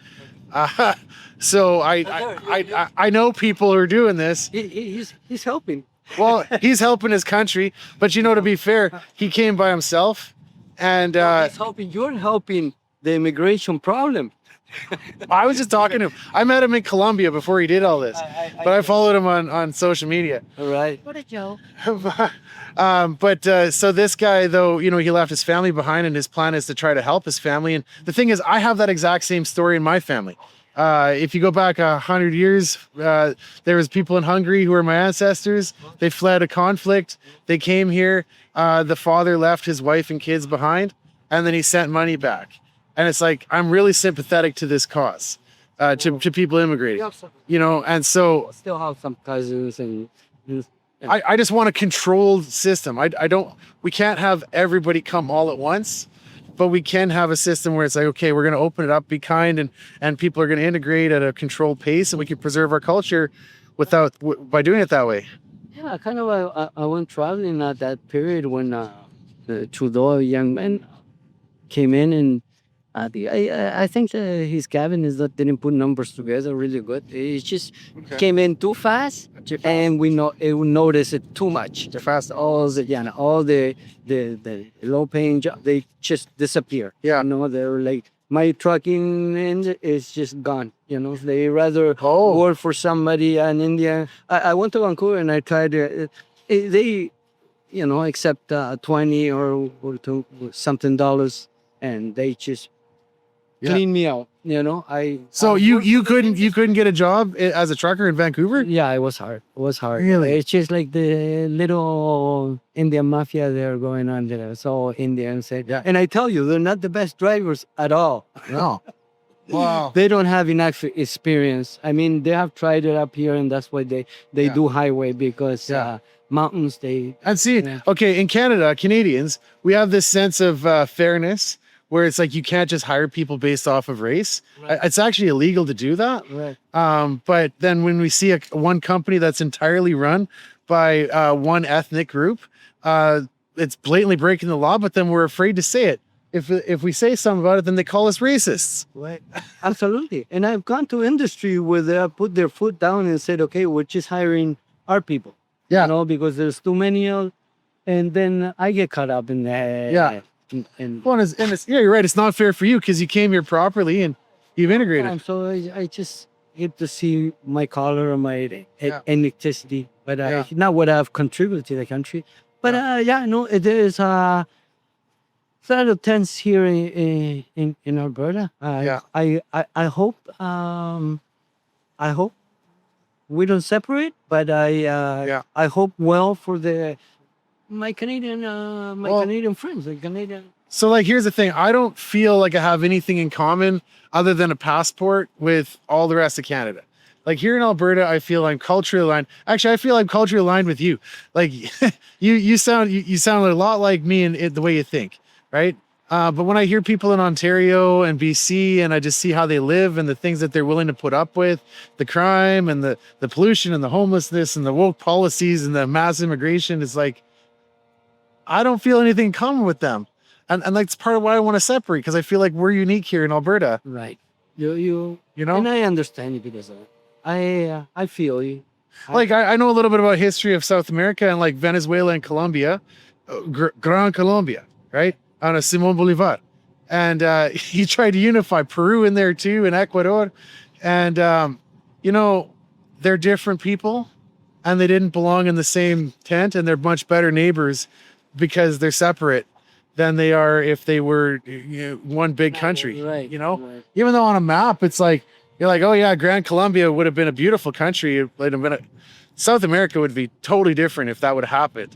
So I know people who are doing this. He's helping. Well, he's helping his country, but you know, to be fair, he came by himself, and He's helping. You're helping the immigration problem. I was just talking to him. I met him in Colombia before he did all this, but I followed him on social media. All right. What a joke. So this guy, though, you know, he left his family behind, and his plan is to try to help his family. And the thing is, I have that exact same story in my family. If you go back 100 years, there was people in Hungary who were my ancestors. They fled a conflict. They came here. The father left his wife and kids behind, and then he sent money back. And it's like, I'm really sympathetic to this cause, to people immigrating, you know. And so Still have some cousins and. I just want a controlled system. We can't have everybody come all at once, but we can have a system where it's like, okay, we're going to open it up, be kind, and people are going to integrate at a controlled pace, and we can preserve our culture by doing it that way. Yeah, kind of. I went traveling at that period when Trudeau, a young man, came in, and I think his cabinet didn't put numbers together really good. It just came in too fast, and we noticed it too much. Too fast. All the low-paying jobs, they just disappear. Yeah. You know, they're like, my trucking end is just gone. You know, they rather work for somebody in India. I went to Vancouver and I tried they, you know, accept 20 or something dollars, and they just clean me out. You know, So you couldn't get a job as a trucker in Vancouver? Yeah, it was hard. It was hard. Really? It's just like the little Indian mafia there going on there. So Indians said, and I tell you, they're not the best drivers at all. No. Wow. They don't have enough experience. I mean, they have tried it up here, and that's why they do highway because mountains. And see, Yeah. okay, in Canada, Canadians, we have this sense of fairness where it's like you can't just hire people based off of race. It's actually illegal to do that. Right. But then when we see one company that's entirely run by one ethnic group, it's blatantly breaking the law, but then we're afraid to say it. If we say something about it, then they call us racists. Right. Absolutely. And I've gone to industry where they have put their foot down and said, okay, we're just hiring our people. Yeah. You know, because there's too many of, and then I get caught up in that. Yeah. Well, yeah, you're right. It's not fair for you because you came here properly and you've integrated. So I just get to see my color or my ethnicity, but not what I've contributed to the country. But it is it's a little tense here in Alberta. I hope we don't separate, but I hope well for my Canadian Canadian friends, the Canadian. So like, here's the thing. I don't feel like I have anything in common other than a passport with all the rest of Canada. Like here in Alberta, I feel I'm culturally aligned. Actually, I feel I'm culturally aligned with you. Like you sound a lot like me in the way you think, right? But when I hear people in Ontario and BC and I just see how they live and the things that they're willing to put up with, the crime and the pollution and the homelessness and the woke policies and the mass immigration, is like, I don't feel anything in common with them. And that's part of why I want to separate, because I feel like we're unique here in Alberta. Right. You know? And I understand you because of it. I feel you. Like I know a little bit about history of South America and like Venezuela and Colombia, Gran Colombia, right? On a Simon Bolivar. And he tried to unify Peru in there too, and Ecuador. And, they're different people and they didn't belong in the same tent, and they're much better neighbors because they're separate than they are if they were one big country, right, right. Even though on a map, it's like, you're like, oh yeah, Gran Colombia would have been a beautiful country. It would have been South America would be totally different if that would have happened.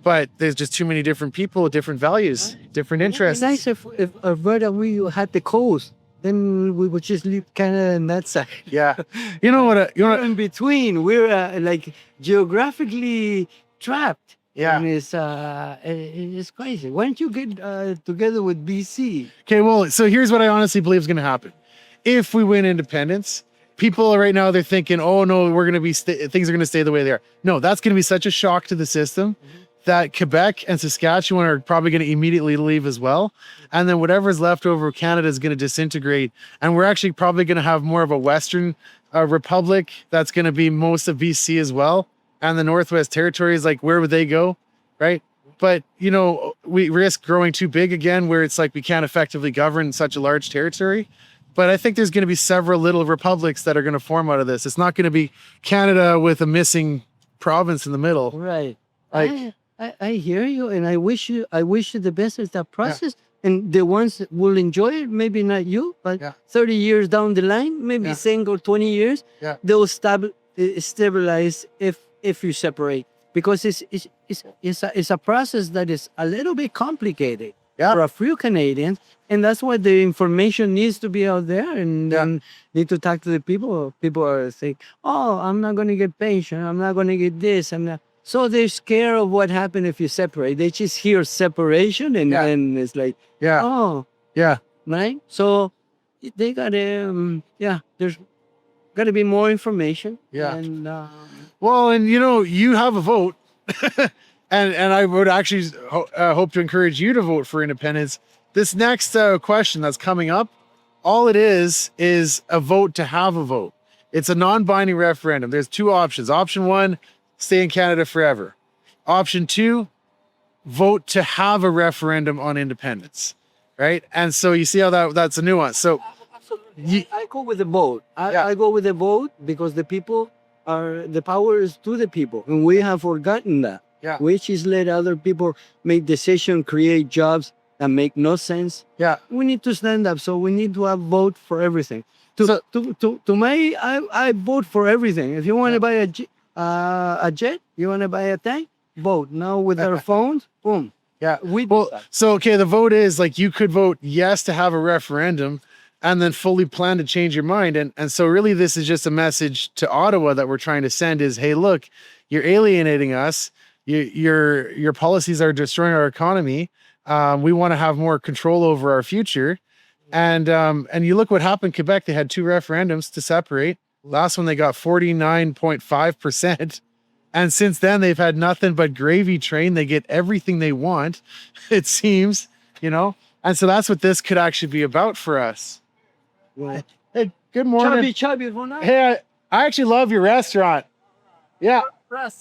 But there's just too many different people, different values, different interests. It'd be nice if Alberta, we had the coast, then we would just leave Canada on that side. Yeah. You know what? We're in between. We're like geographically trapped. Yeah. And it's crazy. Why don't you get together with BC? Okay, well, so here's what I honestly believe is going to happen. If we win independence, people right now, they're thinking, oh no, we're going to things are going to stay the way they are. No, that's going to be such a shock to the system that Quebec and Saskatchewan are probably going to immediately leave as well. And then whatever's left over of Canada is going to disintegrate. And we're actually probably going to have more of a Western republic that's going to be most of BC as well. And the Northwest Territories, like, where would they go? Right. But, we risk growing too big again, where it's like we can't effectively govern such a large territory. But I think there's going to be several little republics that are going to form out of this. It's not going to be Canada with a missing province in the middle. Right. Like, I hear you, and I wish you the best at that process. Yeah. And the ones that will enjoy it, maybe not you, but 30 years down the line, maybe single 20 years, they'll stabilize if you separate, because it's a process that is a little bit complicated for a few Canadians, and that's why the information needs to be out there, and then need to talk to the people. People are saying, "Oh, I'm not going to get pension. I'm not going to get this. I'm not." So they're scared of what happened if you separate. They just hear separation, and then it's like, right. So they got to, there's got to be more information. Yeah. And well, and you have a vote, and I would actually hope to encourage you to vote for independence. This next question that's coming up, all it is a vote to have a vote. It's a non-binding referendum. There's two options. Option one, stay in Canada forever. Option two, vote to have a referendum on independence. Right? And so you see how that's a nuance. So I go with the vote. I go with the vote because the power is to the people, and we have forgotten that. Yeah. We just let other people make decisions, create jobs that make no sense. Yeah. We need to stand up. So we need to have vote for everything. I vote for everything. If you want to buy a jet, you want to buy a tank, vote. Now with our phones, boom. Yeah. The vote is like, you could vote yes to have a referendum, and then fully plan to change your mind. And so really this is just a message to Ottawa that we're trying to send is, hey, look, you're alienating us. Your policies are destroying our economy. We want to have more control over our future. And you look what happened in Quebec. They had 2 referendums to separate. Last one, they got 49.5%. And since then, they've had nothing but gravy train. They get everything they want, it seems, you know? And so that's what this could actually be about for us. Right. Hey, good morning. Chubby, bonjour. Hey, I actually love your restaurant. Yeah,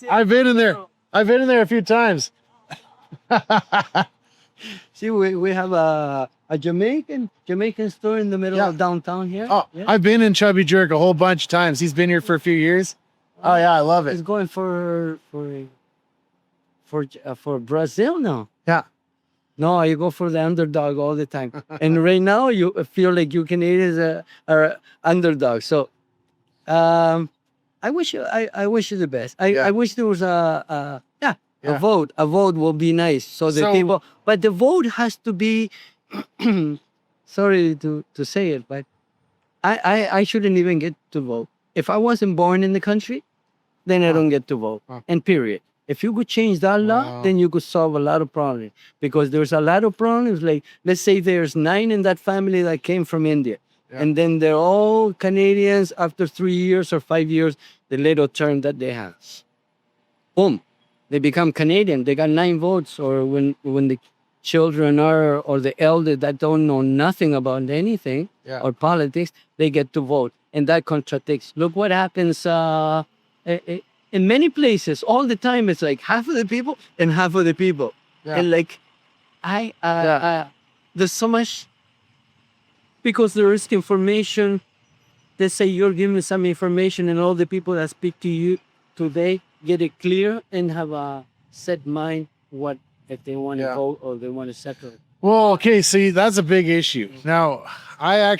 I've been in there. I've been in there a few times. See, we have a Jamaican store in the middle of downtown here. Oh, yeah. I've been in Chubby Jerk a whole bunch of times. He's been here for a few years. Oh yeah, I love It's it. going for Brazil now. Yeah. No, you go for the underdog all the time. And right now you feel like you Canadians are underdog. So I wish you the best. I wish there was a vote. A vote will be nice. So the people, but the vote has to be sorry to say it, but I shouldn't even get to vote. If I wasn't born in the country, then I don't get to vote. And period. If you could change that law, then you could solve a lot of problems. Because there's a lot of problems. Like, let's say there's 9 in that family that came from India. Yeah. And then they're all Canadians after 3 years or 5 years, the little term that they have. Boom. They become Canadian. They got 9 votes. Or when the children are, or the elder that don't know nothing about anything or politics, they get to vote. And that contradicts. Look what happens in many places all the time. It's like half of the people and half of the people. And like, there's so much, because there is information. Let's say you're giving some information and all the people that speak to you today get it clear and have a set mind what if they want to vote or they want to settle. Well, okay, see, that's a big issue. Now, I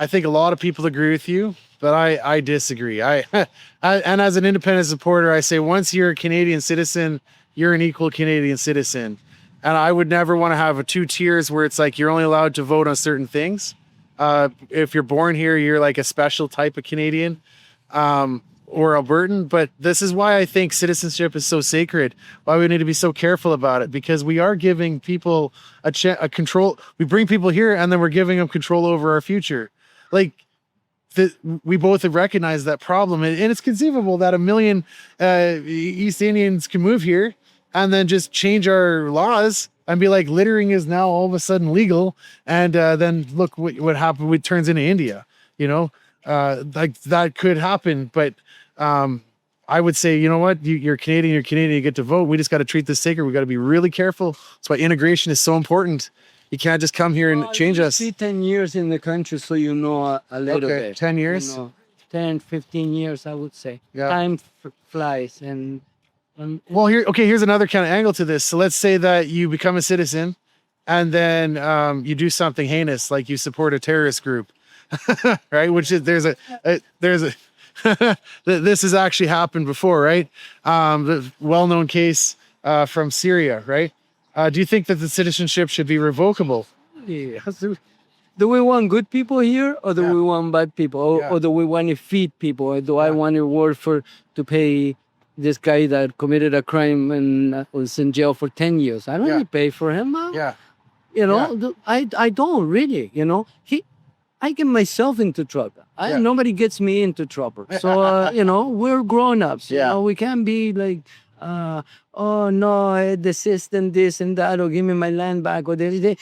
think a lot of people agree with you, but I disagree. And as an independent supporter, I say once you're a Canadian citizen, you're an equal Canadian citizen. And I would never want to have 2 tiers where it's like you're only allowed to vote on certain things. If you're born here, you're like a special type of Canadian or Albertan. But this is why I think citizenship is so sacred, why we need to be so careful about it, because we are giving people a control. We bring people here and then we're giving them control over our future. Like, we both have recognized that problem, and it's conceivable that 1 million East Indians can move here and then just change our laws and be like, littering is now all of a sudden legal, and then look what happened. What turns into India, you know, like that could happen. But I would say, you know what, you're Canadian, you get to vote. We just got to treat this sacred. We got to be really careful. That's why integration is so important. You can't just come here and change us. See 10 years in the country, so you know a little bit. 10 years? You know, 10, 15 years, I would say. Yeah. Time flies. And well, here's another kind of angle to this. So let's say that you become a citizen and then you do something heinous, like you support a terrorist group, right? Which is, this has actually happened before, right? The well-known case from Syria, right? Do you think that the citizenship should be revocable? Do we want good people here, or do we want bad people, or do we want to feed people, or do I want to work to pay this guy that committed a crime and was in jail for 10 years? I don't need to pay for him. You know, I don't really. You know, I get myself into trouble. Nobody gets me into trouble. So you know, we're grown-ups. You know, we can't be like, oh no, the system, this and that, or give me my land back, or that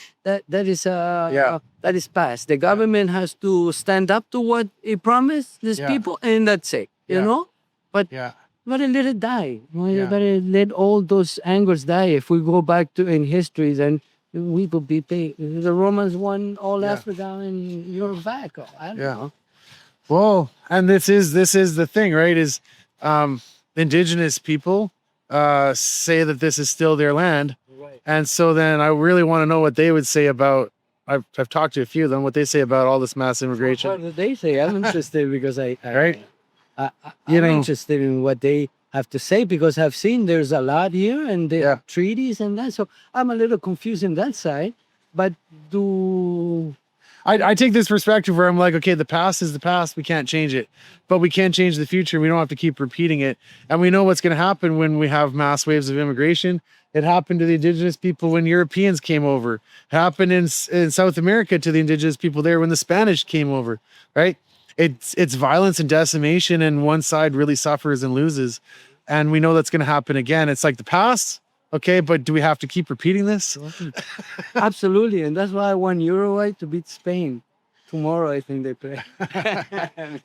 is past. The government has to stand up to what it promised these people, and that's it. You know, but better let it die. Better let all those angers die. If we go back to in history, then we will be paid. The Romans won all Africa, and you're back. I don't know. Well, and this is the thing, right? Is indigenous people say that this is still their land, and so then I really want to know what they would say about. I've talked to a few of them. What they say about all this mass immigration. What do they say? I'm interested because I'm know, interested in what they have to say, because I've seen there's a lot here and they have treaties and that. So I'm a little confused in that side. But I take this perspective where I'm like, okay, the past is the past. We can't change it, but we can change the future. We don't have to keep repeating it. And we know what's going to happen when we have mass waves of immigration. It happened to the indigenous people when Europeans came over. It happened in South America to the indigenous people there when the Spanish came over, right? It's violence and decimation, and one side really suffers and loses. And we know that's going to happen again. It's like the past. Okay, but do we have to keep repeating this? Absolutely, and that's why I want Uruguay to beat Spain. Tomorrow, I think they play.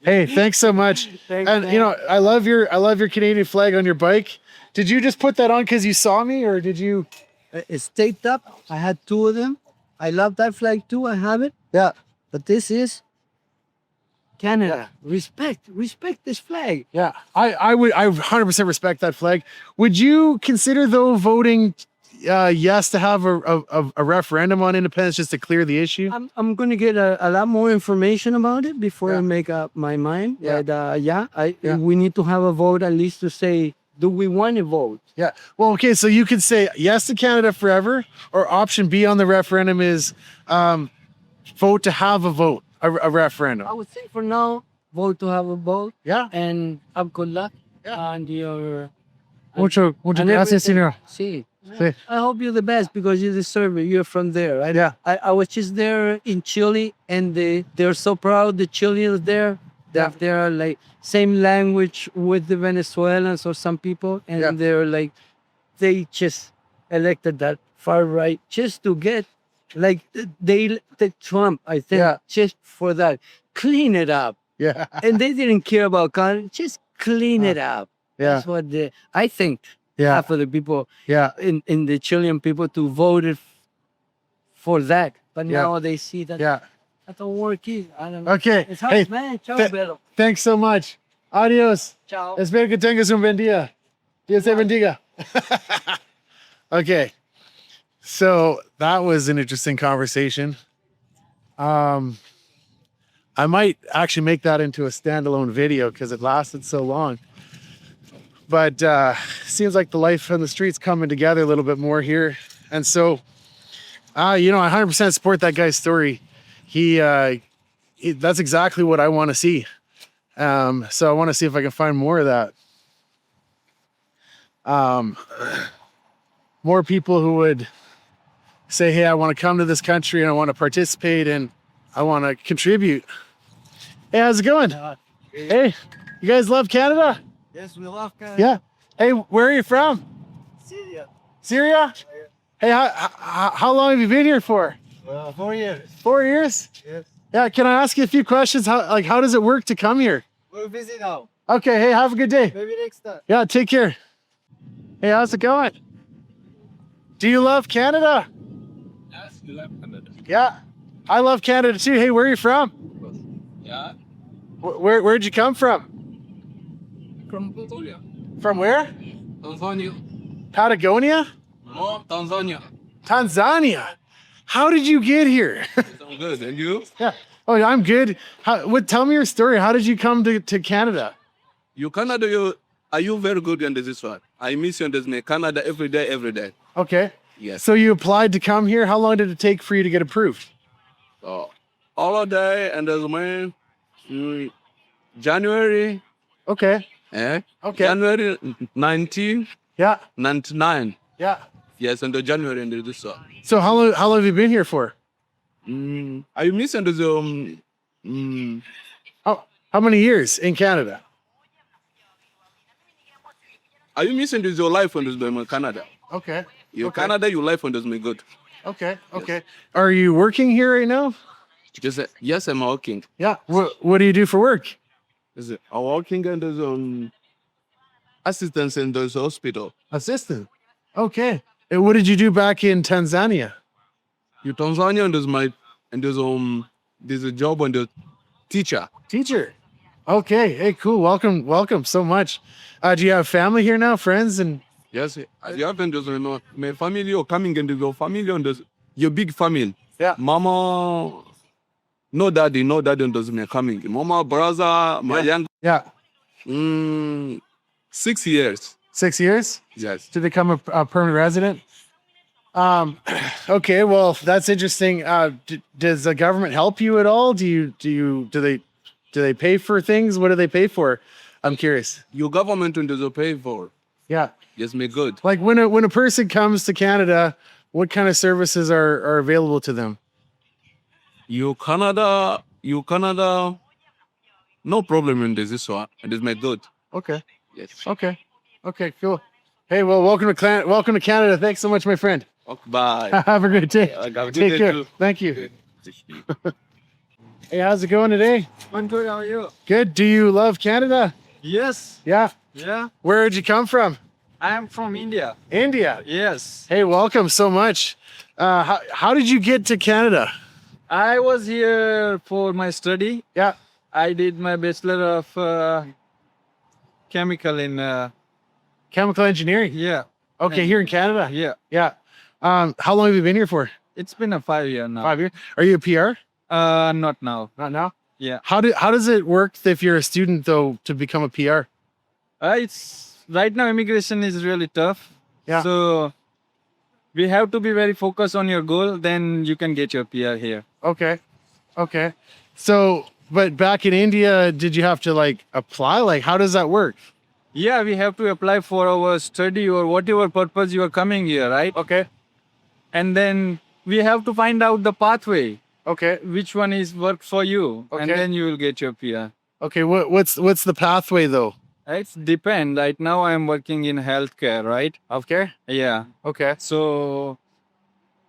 Hey, thanks so much. Thanks. You know, I love your Canadian flag on your bike. Did you just put that on because you saw me, or did you? It's taped up. I had 2 of them. I love that flag too. I have it. Yeah. But this is Canada. Respect this flag. Yeah, I 100% respect that flag. Would you consider though voting yes to have a referendum on independence just to clear the issue? I'm gonna get a lot more information about it before I make up my mind. Yeah. But we need to have a vote at least to say, do we want to vote? Yeah. Well, okay, so you could say yes to Canada forever, or option B on the referendum is vote to have a vote. A referendum. I would say for now, vote to have a vote. Yeah. And have good luck. Yeah. And your. Mucho gracias, señor. Sí. Sí. I hope you're the best because you deserve it. You're from there, right? Yeah. I was just there in Chile, and they're so proud. The Chileans there, that they're like same language with the Venezuelans or some people, and they're like, they just elected that far right just to get. Like they elected Trump, I think, just for that. Clean it up. Yeah. And they didn't care about Canada. Just clean it up. Yeah. That's what I think half of the people in the Chilean people to voted for that. But now they see that that don't work either. I don't know. Okay. It's hard, man. Ciao, Pedro. Thanks so much. Adios. Ciao. Espero que tengas un buen día. Dios te bendiga. Okay. So that was an interesting conversation. I might actually make that into a standalone video because it lasted so long. But seems like the life on the streets coming together a little bit more here. And so, you know, I 100% support that guy's story. That's exactly what I want to see. So I want to see if I can find more of that. More people who would say, hey, I want to come to this country and I want to participate and I want to contribute. Hey, how's it going? Hey, you guys love Canada? Yes, we love Canada. Yeah. Hey, where are you from? Syria. Syria? Hey, how long have you been here for? 4 years. 4 years? Yes. Yeah, can I ask you a few questions? How does it work to come here? We're busy now. Okay, hey, have a good day. Maybe next time. Yeah, take care. Hey, how's it going? Do you love Canada? Yes, we love Canada. Yeah, I love Canada too. Hey, where are you from? Yeah, Where'd you come from? from Tanzania. From where? Tanzania. Patagonia? No, Tanzania. Tanzania. How did you get here? I'm good. And you? Yeah. Oh, I'm good. Tell me your story. How did you come to Canada? You Canada, are you very good in this one? I miss you in this Canada every day, every day. Okay. Yes. So you applied to come here. How long did it take for you to get approved? So, all of day and there's man, January. Okay. Okay. January 19. Yeah. 99. Yeah. Yes, and the January and this one. So how long have you been here for? Are you missing the How many years in Canada? Are you missing this your life on this Canada? Okay. You Okay. Canada, your life on this me good. Okay. Okay. Are you working here right now? Just yes, I'm working. Yeah. What do you do for work? Is it? I'm working in the assistance in the hospital. Assistant. Okay. And what did you do back in Tanzania? You Tanzania and there's a job on the teacher. Teacher. Okay. Hey, cool. Welcome so much. Do you have family here now, friends? And Yes, you have my family or coming into your family and your big family. Yeah. Mama, no daddy does me coming. Mama, brother, my young. yeah, 6 years. 6 years Yes. to become a permanent resident. Okay, well, that's interesting. Does the government help you at all? Do they pay for things? What do they pay for? I'm curious. Your government doesn't pay for. Yeah. Yes, me good. Like when a person comes to Canada, what kind of services are available to them? You Canada, no problem in this one. It is me good. Okay. Yes. Okay. Okay, cool. Hey, well, welcome to Canada. Thanks so much, my friend. Okay, bye. Have a great day. Have a good Take day care. too. Thank you. Hey, how's it going today? I'm good. How are you? Good. Do you love Canada? Yes. Yeah. Yeah. Where did you come from? I am from India. India. Yes. Hey, welcome so much. How did you get to Canada? I was here for my study. Yeah. I did my Bachelor of Chemical in. Chemical engineering. Yeah. Okay, here in Canada. Yeah. Yeah. How long have you been here for? It's been a 5 year now. 5 years. Are you a PR? Not now. Not now. Yeah. How does it work if you're a student though to become a PR? It's right now immigration is really tough. Yeah. So we have to be very focused on your goal. Then you can get your PR here. Okay. Okay. So, but back in India, did you have to like apply? Like, how does that work? Yeah, we have to apply for our study or whatever purpose you are coming here, right? Okay. And then we have to find out the pathway, Okay. which one is work for you, and Okay. then you will get your PR. Okay. What's the pathway though? It's depend. Right now I am working in healthcare, right? Healthcare. Yeah. Okay. So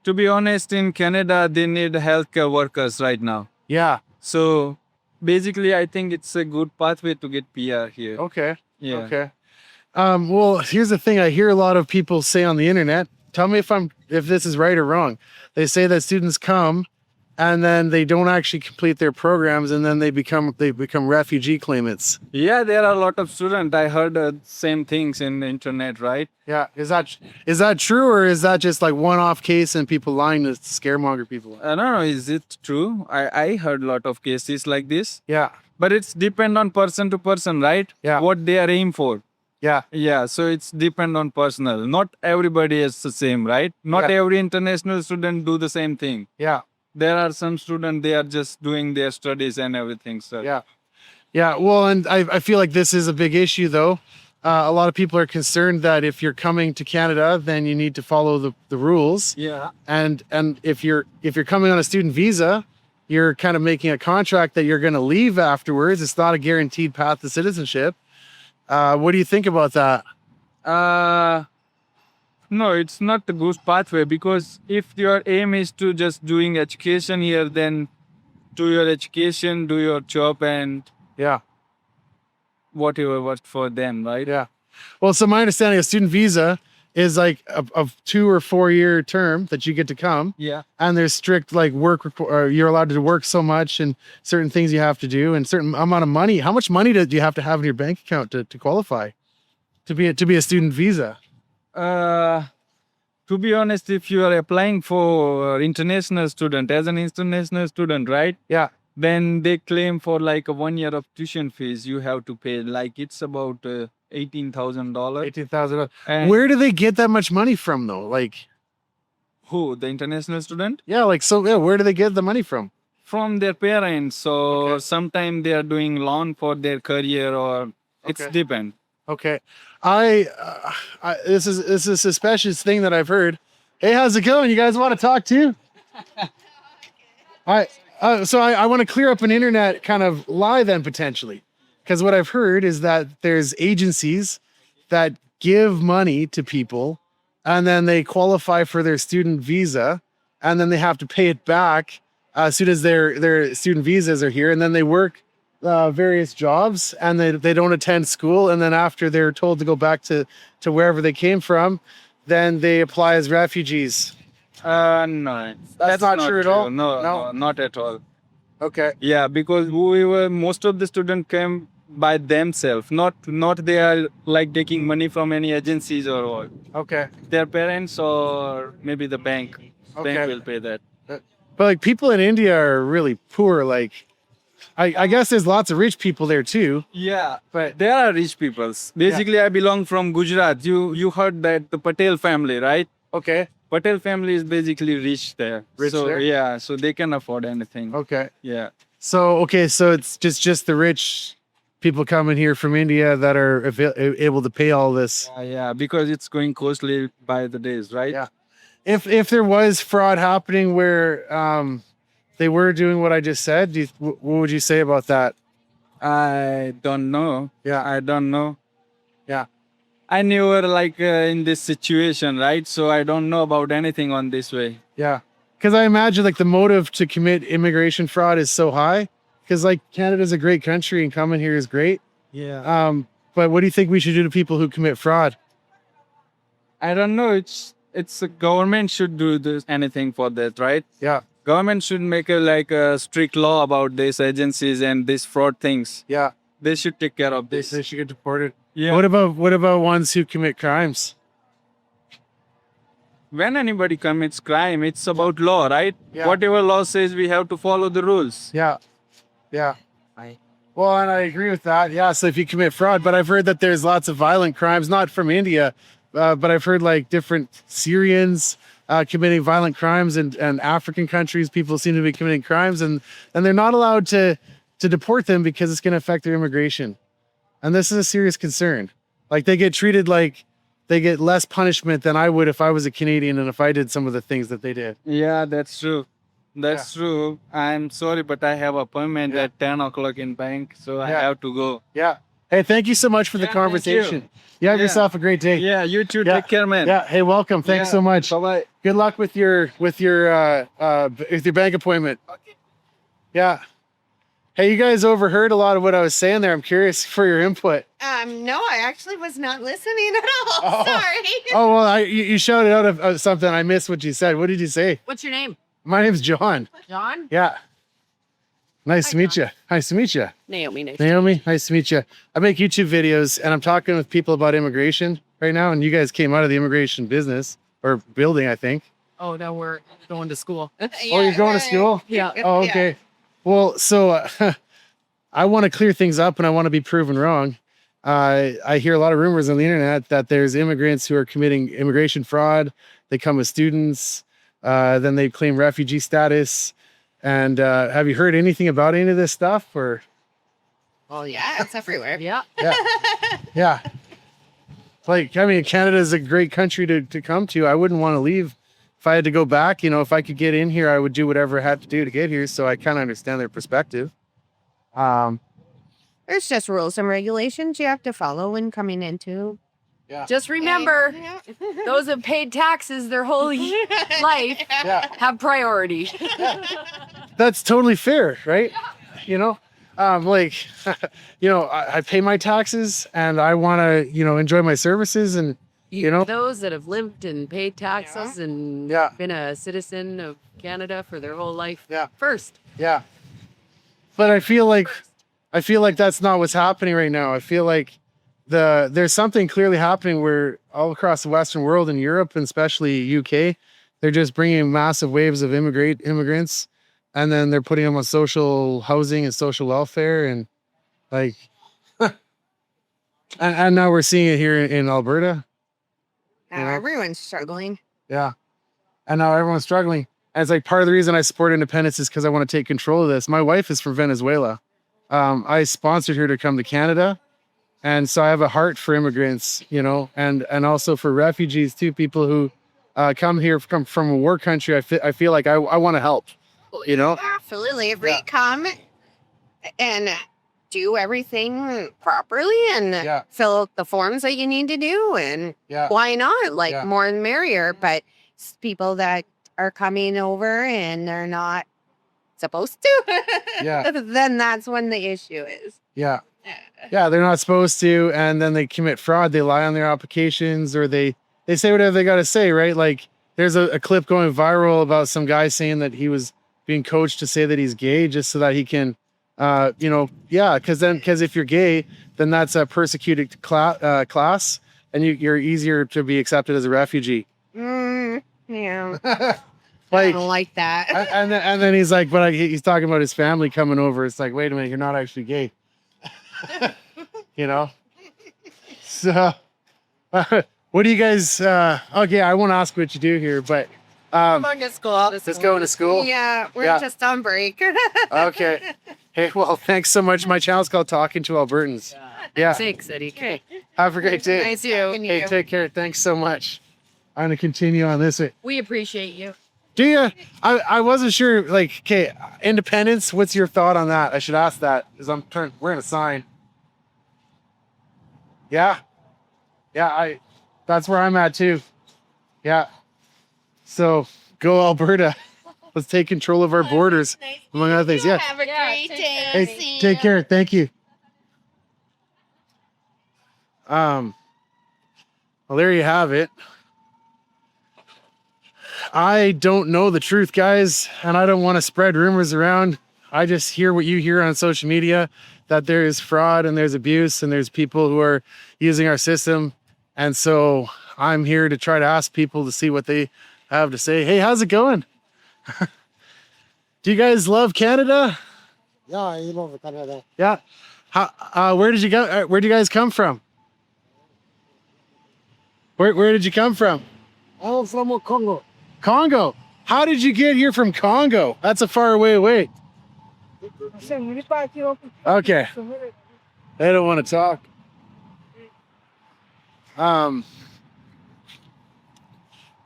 to be honest, in Canada they need healthcare workers right now. Yeah. So basically, I think it's a good pathway to get PR here. Okay. Yeah. Okay. Well, here's the thing. I hear a lot of people say on the internet. Tell me if this is right or wrong. They say that students come and then they don't actually complete their programs and then they become refugee claimants. Yeah, there are a lot of students. I heard same things in the internet, right? Yeah. Is that true or is that just like one-off case and people lying to scaremonger people? I don't know. Is it true? I heard a lot of cases like this. Yeah. But it's depend on person to person, right? Yeah. What they are aim for. Yeah. Yeah. So it's depend on personal. Not everybody is the same, right? Not Yeah. every international student do the same thing. Yeah. There are some students, they are just doing their studies and everything. So Yeah. Yeah. Well, and I feel like this is a big issue though. A lot of people are concerned that if you're coming to Canada, then you need to follow the rules. yeah. And if you're coming on a student visa, you're kind of making a contract that you're going to leave afterwards. It's not a guaranteed path to citizenship. What do you think about that? No, it's not the good pathway because if your aim is to just doing education here, then do your education, do your job and Yeah. whatever works for them, right? Yeah. Well, so my understanding, a student visa is like a 2 or 4 year term that you get to come. Yeah. And there's strict like you're allowed to work so much and certain things you have to do and certain amount of money. How much money do you have to have in your bank account to qualify to be a student visa? To be honest, if you are applying for international student as an international student, right? Yeah. Then they claim for like a 1 year of tuition fees you have to pay. Like it's about $18,000. $18,000. And Where do they get that much money from though? Like, who? The international student? yeah, like, so yeah, where do they get the money from? From their parents. So Okay. sometimes they are doing loan for their career or it's Okay. depend. Okay. This is a suspicious thing that I've heard. Hey, how's it going? You guys want to talk too? So I want to clear up an internet kind of lie then potentially. Because what I've heard is that there's agencies that give money to people and then they qualify for their student visa and then they have to pay it back as soon as their student visas are here and then they work various jobs and they don't attend school and then after they're told to go back to wherever they came from, then they apply as refugees. No. That's not true at all? No, No? no, not at all. Okay. Yeah, because most of the students came by themselves, not they are like taking money from any agencies or what. Okay. Their parents or maybe the bank. Okay. Bank will pay that. But like people in India are really poor. Like I guess there's lots of rich people there too. Yeah, but there are rich peoples. Basically, I belong from Gujarat. You heard that the Patel family, right? Okay. Patel family is basically rich there. Rich so there? yeah, so they can afford anything. Okay. Yeah. So it's just the rich people coming here from India that are able to pay all this. Yeah, because it's going costly by the days, right? Yeah. If there was fraud happening where they were doing what I just said, what would you say about that? I don't know. Yeah. I don't know. Yeah. I never in this situation, right? So I don't know about anything on this way. Yeah. Because I imagine like the motive to commit immigration fraud is so high. Because like Canada's a great country and coming here is great. Yeah. But what do you think we should do to people who commit fraud? I don't know. It's the government should do this anything for that, right? Yeah. Government should make a strict law about these agencies and these fraud things. Yeah. They should take care of this. They should get deported. Yeah. What about ones who commit crimes? When anybody commits crime, it's about law, right? Yeah. Whatever law says, we have to follow the rules. Yeah. Yeah. Well, and I agree with that. Yeah. So if you commit fraud, but I've heard that there's lots of violent crimes, not from India, but I've heard like different Syrians committing violent crimes and African countries, people seem to be committing crimes and they're not allowed to deport them because it's going to affect their immigration. And this is a serious concern. Like they get treated like they get less punishment than I would if I was a Canadian and if I did some of the things that they did. Yeah, that's true. That's true. I'm sorry, but I have appointment at 10 o'clock in bank, so I have to go. Yeah. Hey, thank you so much for the conversation. You have yourself a great day. Yeah, you too. Take care, man. Yeah. Hey, welcome. Thanks so much. Bye-bye. Good luck with your bank appointment. Yeah. Hey, you guys overheard a lot of what I was saying there. I'm curious for your input. No, I actually was not listening at all. Sorry. Oh, well, you shouted out of something. I missed what you said. What did you say? What's your name? My name's John. John? Yeah. Nice to meet you. Nice to meet you. Naomi. Naomi, nice to meet you. I make YouTube videos and I'm talking with people about immigration right now. And you guys came out of the immigration business or building, I think. Oh, no, we're going to school. Oh, you're going to school? Yeah. Oh, okay. Well, so I want to clear things up and I want to be proven wrong. I hear a lot of rumors on the internet that there's immigrants who are committing immigration fraud. They come as students, then they claim refugee status. And have you heard anything about any of this stuff? Or Oh, yeah, it's everywhere. Yeah. yeah, like I mean, Canada is a great country to come to. I wouldn't want to leave. If I had to go back, you know, if I could get in here, I would do whatever I had to do to get here. So I kind of understand their perspective. There's just rules and regulations you have to follow when coming into. Just remember, those have paid taxes their whole life have priority. That's totally fair, right? You know, you know, I pay my taxes and I want to, you know, enjoy my services and, you know, Those that have lived and paid taxes and been a citizen of Canada for their whole life first. yeah. But I feel like that's not what's happening right now. I feel like there's something clearly happening where all across the Western world and Europe and especially UK, they're just bringing massive waves of immigrants and then they're putting them on social housing and social welfare and like, and now we're seeing it here in Alberta. Now everyone's struggling. Yeah. And now everyone's struggling. And it's like part of the reason I support independence is because I want to take control of this. My wife is from Venezuela. I sponsored her to come to Canada. And so I have a heart for immigrants, you know, and also for refugees too, people who come here from a war country. I feel like I want to help, you know? Absolutely. If we come and do everything properly and fill out the forms that you need to do, and why not? Like more the merrier. But people that are coming over and they're not supposed to, then that's when the issue is. Yeah, they're not supposed to, and then they commit fraud. They lie on their applications, or they say whatever they got to say, right? Like there's a clip going viral about some guy saying that he was being coached to say that he's gay just so that he can, you know, because if you're gay, then that's a persecuted class, and you're easier to be accepted as a refugee. Yeah. Like, I don't like that. and then he's like, but he's talking about his family coming over. It's like, wait a minute, you're not actually gay. You know? So, What do you guys, okay, I won't ask what you do here, but Going to school. just going to school? Yeah, we're Yeah. just on break. Okay. Hey, well, thanks so much. My channel's called Talking to Albertans. Yeah. Thanks, Eddie. Okay. Have a great day. Nice to meet Hey, you. take care. Thanks so much. I'm going to continue on this way. We appreciate you. Do you? I wasn't sure, like, okay, independence, what's your thought on that? I should ask that, because I'm wearing a sign. Yeah. Yeah, that's where I'm at too. Yeah. So go Alberta. Let's take control of our borders, among other things. Yeah. Have a great day. Hey, take care. Thank you. Well, there you have it. I don't know the truth, guys, and I don't want to spread rumors around. I just hear what you hear on social media, that there is fraud and there's abuse and there's people who are using our system. And so I'm here to try to ask people to see what they have to say. Hey, how's it going? Do you guys love Canada? Yeah, I love Canada. Yeah. Where did you go? Where do you guys come from? Where did you come from? I'm from Congo. Congo. How did you get here from Congo? That's a far away. Okay. They don't want to talk.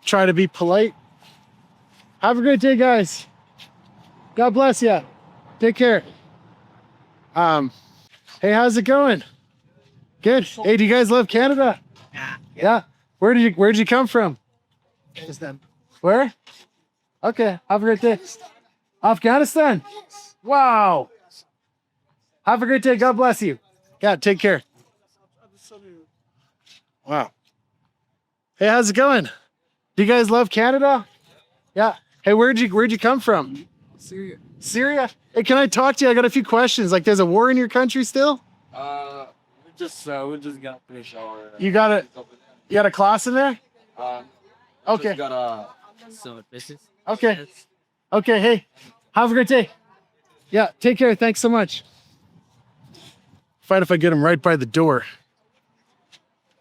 Try to be polite. Have a great day, guys. God bless you. Take care. Hey, how's it going? Good. Hey, do you guys love Canada? Yeah. Where'd you come from? Where? Okay. Have a great day. Afghanistan. Wow. Have a great day. God bless you. Yeah, take care. Wow. Hey, how's it going? Do you guys love Canada? Yeah. Hey, where'd you come from? Syria. Syria? Hey, can I talk to you? I got a few questions. Like, there's a war in your country still? We just got finished our. You got a class in there? Okay. Just got some business. Okay. Okay. Hey, have a great day. Yeah. Take care. Thanks so much. Fight if I get him right by the door.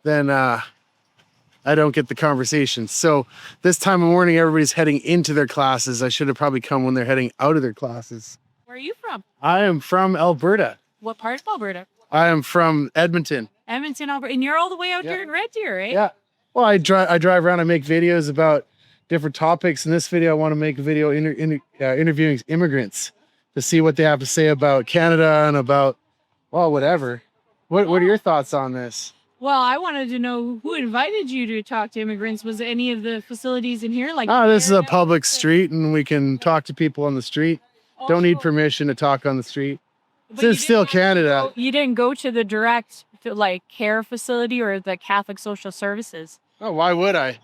Then I don't get the conversation. So this time of morning, everybody's heading into their classes. I should have probably come when they're heading out of their classes. Where are you from? I am from Alberta. What part of Alberta? I am from Edmonton. Edmonton, Alberta. And you're all the way out here in Red Deer, right? Yeah. Well, I drive around. I make videos about different topics. In this video, I want to make a video interviewing immigrants to see what they have to say about Canada and about, well, whatever. What are your thoughts on this? Well, I wanted to know who invited you to talk to immigrants. Was it any of the facilities in here? Like, This is a public street, and we can talk to people on the street. Don't need permission to talk on the street. But This is still Canada. you didn't go to the direct like care facility or the Catholic Social Services. Oh, why would I?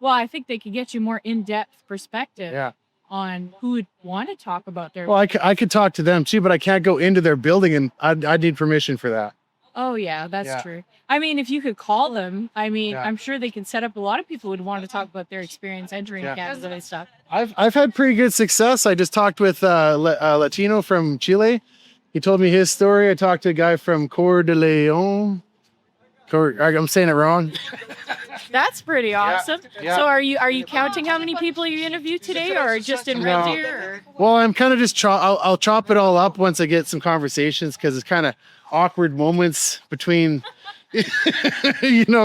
Well, I think they could get you more in-depth perspective Yeah. on who would want to talk about their. Well, I could talk to them too, but I can't go into their building, and I'd need permission for that. Oh yeah, that's Yeah. true. I mean, if you could call them, I mean, Yeah. I'm sure they can set up. A lot of people would want to talk about their experience entering Yeah. Canada and stuff. I've had pretty good success. I just talked with a Latino from Chile. He told me his story. I talked to a guy from Coeur de Leon. I'm saying it wrong. That's pretty awesome. Yeah. So are you counting how many people you interviewed today, or just in Red No. Deer? Well, I'm kind of just I'll chop it all up once I get some conversations, because it's kind of awkward moments between, where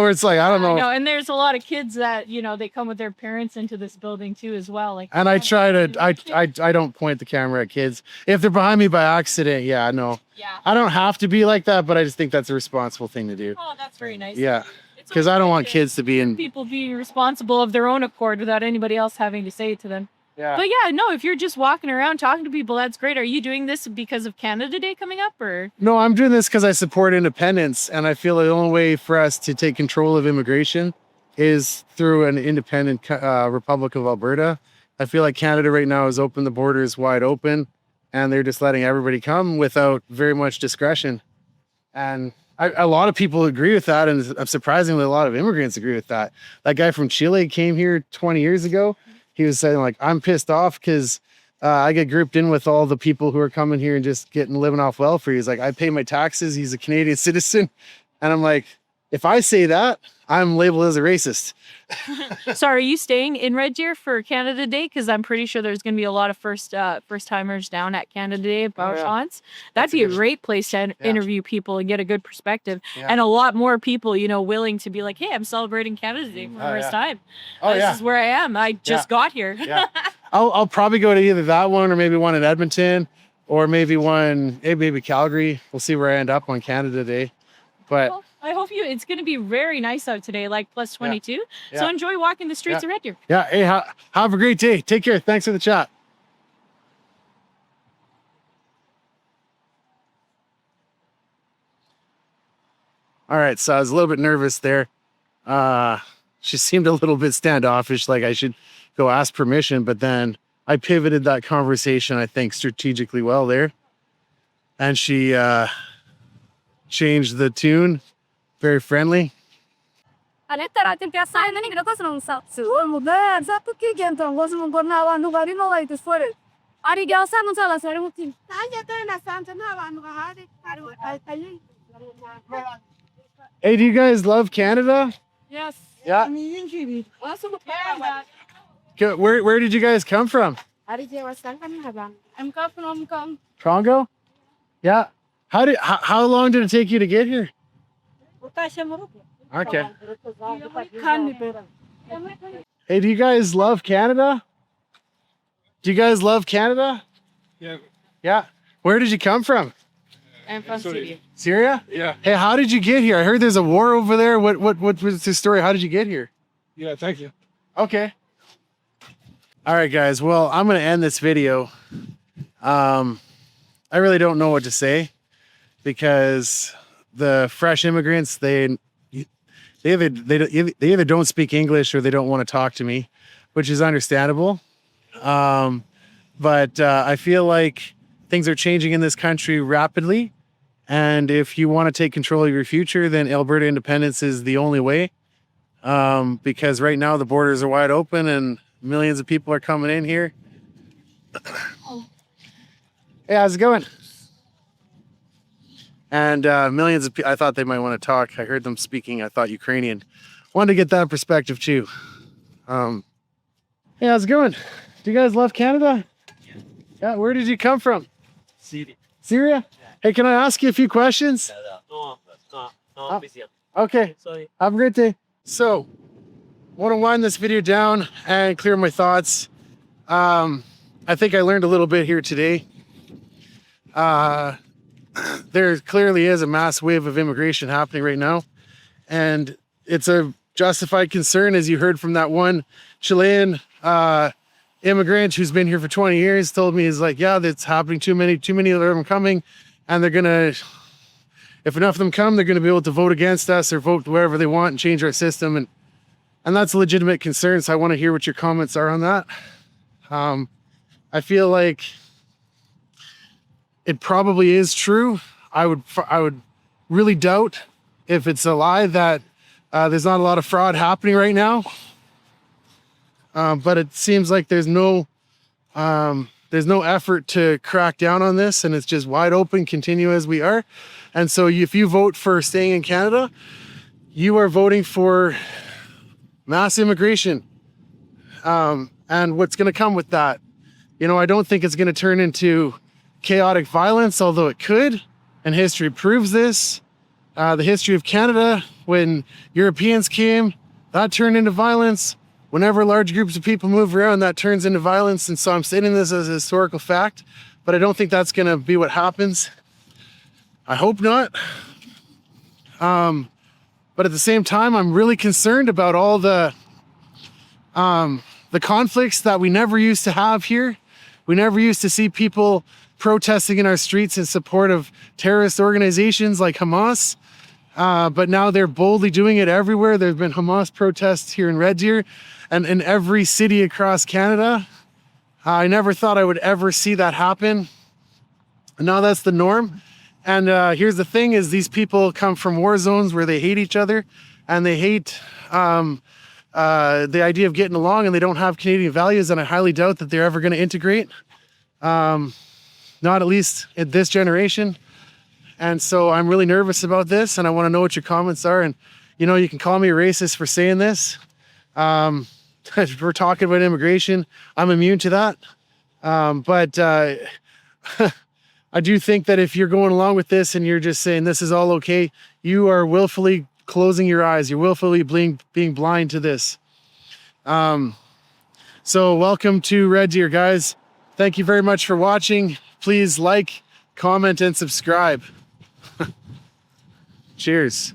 it's like, I don't know. No, and there's a lot of kids that they come with their parents into this building too, as well. Like, And I try to, I don't point the camera at kids. If they're behind me by accident, yeah, no. Yeah. I don't have to be like that, but I just think that's a responsible thing to do. Oh, that's very nice. Yeah. Because I don't want kids to be in. People being responsible of their own accord without anybody else having to say it to them. Yeah. But yeah, no, if you're just walking around talking to people, that's great. Are you doing this because of Canada Day coming up, or? No, I'm doing this because I support independence, and I feel the only way for us to take control of immigration is through an independent Republic of Alberta. I feel like Canada right now has opened the borders wide open, and they're just letting everybody come without very much discretion. And a lot of people agree with that, and surprisingly, a lot of immigrants agree with that. That guy from Chile came here 20 years ago. He was saying, like, I'm pissed off because I get grouped in with all the people who are coming here and just living off welfare. He's like, I pay my taxes. He's a Canadian citizen. And I'm like, if I say that, I'm labeled as a racist. So are you staying in Red Deer for Canada Day? Because I'm pretty sure there's going to be a lot of first timers down at Canada Day at Bauchans. That'd be a great place to interview people and get a good perspective. And a lot more people, you know, willing to be like, hey, I'm celebrating Canada Day for the first time. This is where I am. I just got here. I'll probably go to either that one or maybe one in Edmonton or maybe one, maybe Calgary. We'll see where I end up on Canada Day. But well, I hope it's going to be very nice out today, like plus 22. So enjoy walking the streets of Red Deer. Yeah. Hey, have a great day. Take care. Thanks for the chat. All right. So I was a little bit nervous there. She seemed a little bit standoffish, like I should go ask permission, but then I pivoted that conversation, I think, strategically well there. And she changed the tune. Very friendly. Hey, do you guys love Canada? Yes. Yeah. Where did you guys come from? I'm from Congo? Yeah. How long did it take you to get here? Okay. Hey, do you guys love Canada? Do you guys love Canada? Yeah. Yeah. Where did you come from? I'm from Syria. Syria? Yeah. Hey, how did you get here? I heard there's a war over there. What was the story? How did you get here? Yeah, thank you. Okay. All right, guys. Well, I'm going to end this video. I really don't know what to say because the fresh immigrants, they either don't speak English or they don't want to talk to me, which is understandable. But I feel like things are changing in this country rapidly. And if you want to take control of your future, then Alberta independence is the only way. Because right now the borders are wide open and millions of people are coming in here. Hey, how's it going? And millions of people, I thought they might want to talk. I heard them speaking. I thought Ukrainian. Wanted to get that perspective too. Hey, how's it going? Do you guys love Canada? Yeah. Where did you come from? Syria. Syria? Hey, can I ask you a few questions? Okay. Sorry. Have a great day. So, want to wind this video down and clear my thoughts. I think I learned a little bit here today. There clearly is a mass wave of immigration happening right now. And it's a justified concern, as you heard from that one Chilean immigrant who's been here for 20 years, told me, he's like, yeah, that's happening. Too many of them coming. And they're going to, if enough of them come, they're going to be able to vote against us or vote wherever they want and change our system. And that's a legitimate concern. So I want to hear what your comments are on that. I feel like it probably is true. I would really doubt if it's a lie that there's not a lot of fraud happening right now. But it seems like there's no effort to crack down on this, and it's just wide open, continue as we are. And so if you vote for staying in Canada, you are voting for mass immigration. And what's going to come with that? You know, I don't think it's going to turn into chaotic violence, although it could, and history proves this. The history of Canada, when Europeans came, that turned into violence. Whenever large groups of people move around, that turns into violence. And so I'm stating this as a historical fact, but I don't think that's going to be what happens. I hope not. But at the same time, I'm really concerned about all the conflicts that we never used to have here. We never used to see people protesting in our streets in support of terrorist organizations like Hamas. But now they're boldly doing it everywhere. There have been Hamas protests here in Red Deer and in every city across Canada. I never thought I would ever see that happen. And now that's the norm. And here's the thing is these people come from war zones where they hate each other and they hate the idea of getting along, and they don't have Canadian values. And I highly doubt that they're ever going to integrate. Not at least in this generation. And so I'm really nervous about this, and I want to know what your comments are. And you know, you can call me a racist for saying this. We're talking about immigration. I'm immune to that. But I do think that if you're going along with this and you're just saying this is all okay, you are willfully closing your eyes. You're willfully being blind to this. So welcome to Red Deer, guys. Thank you very much for watching. Please like, comment, and subscribe. Cheers.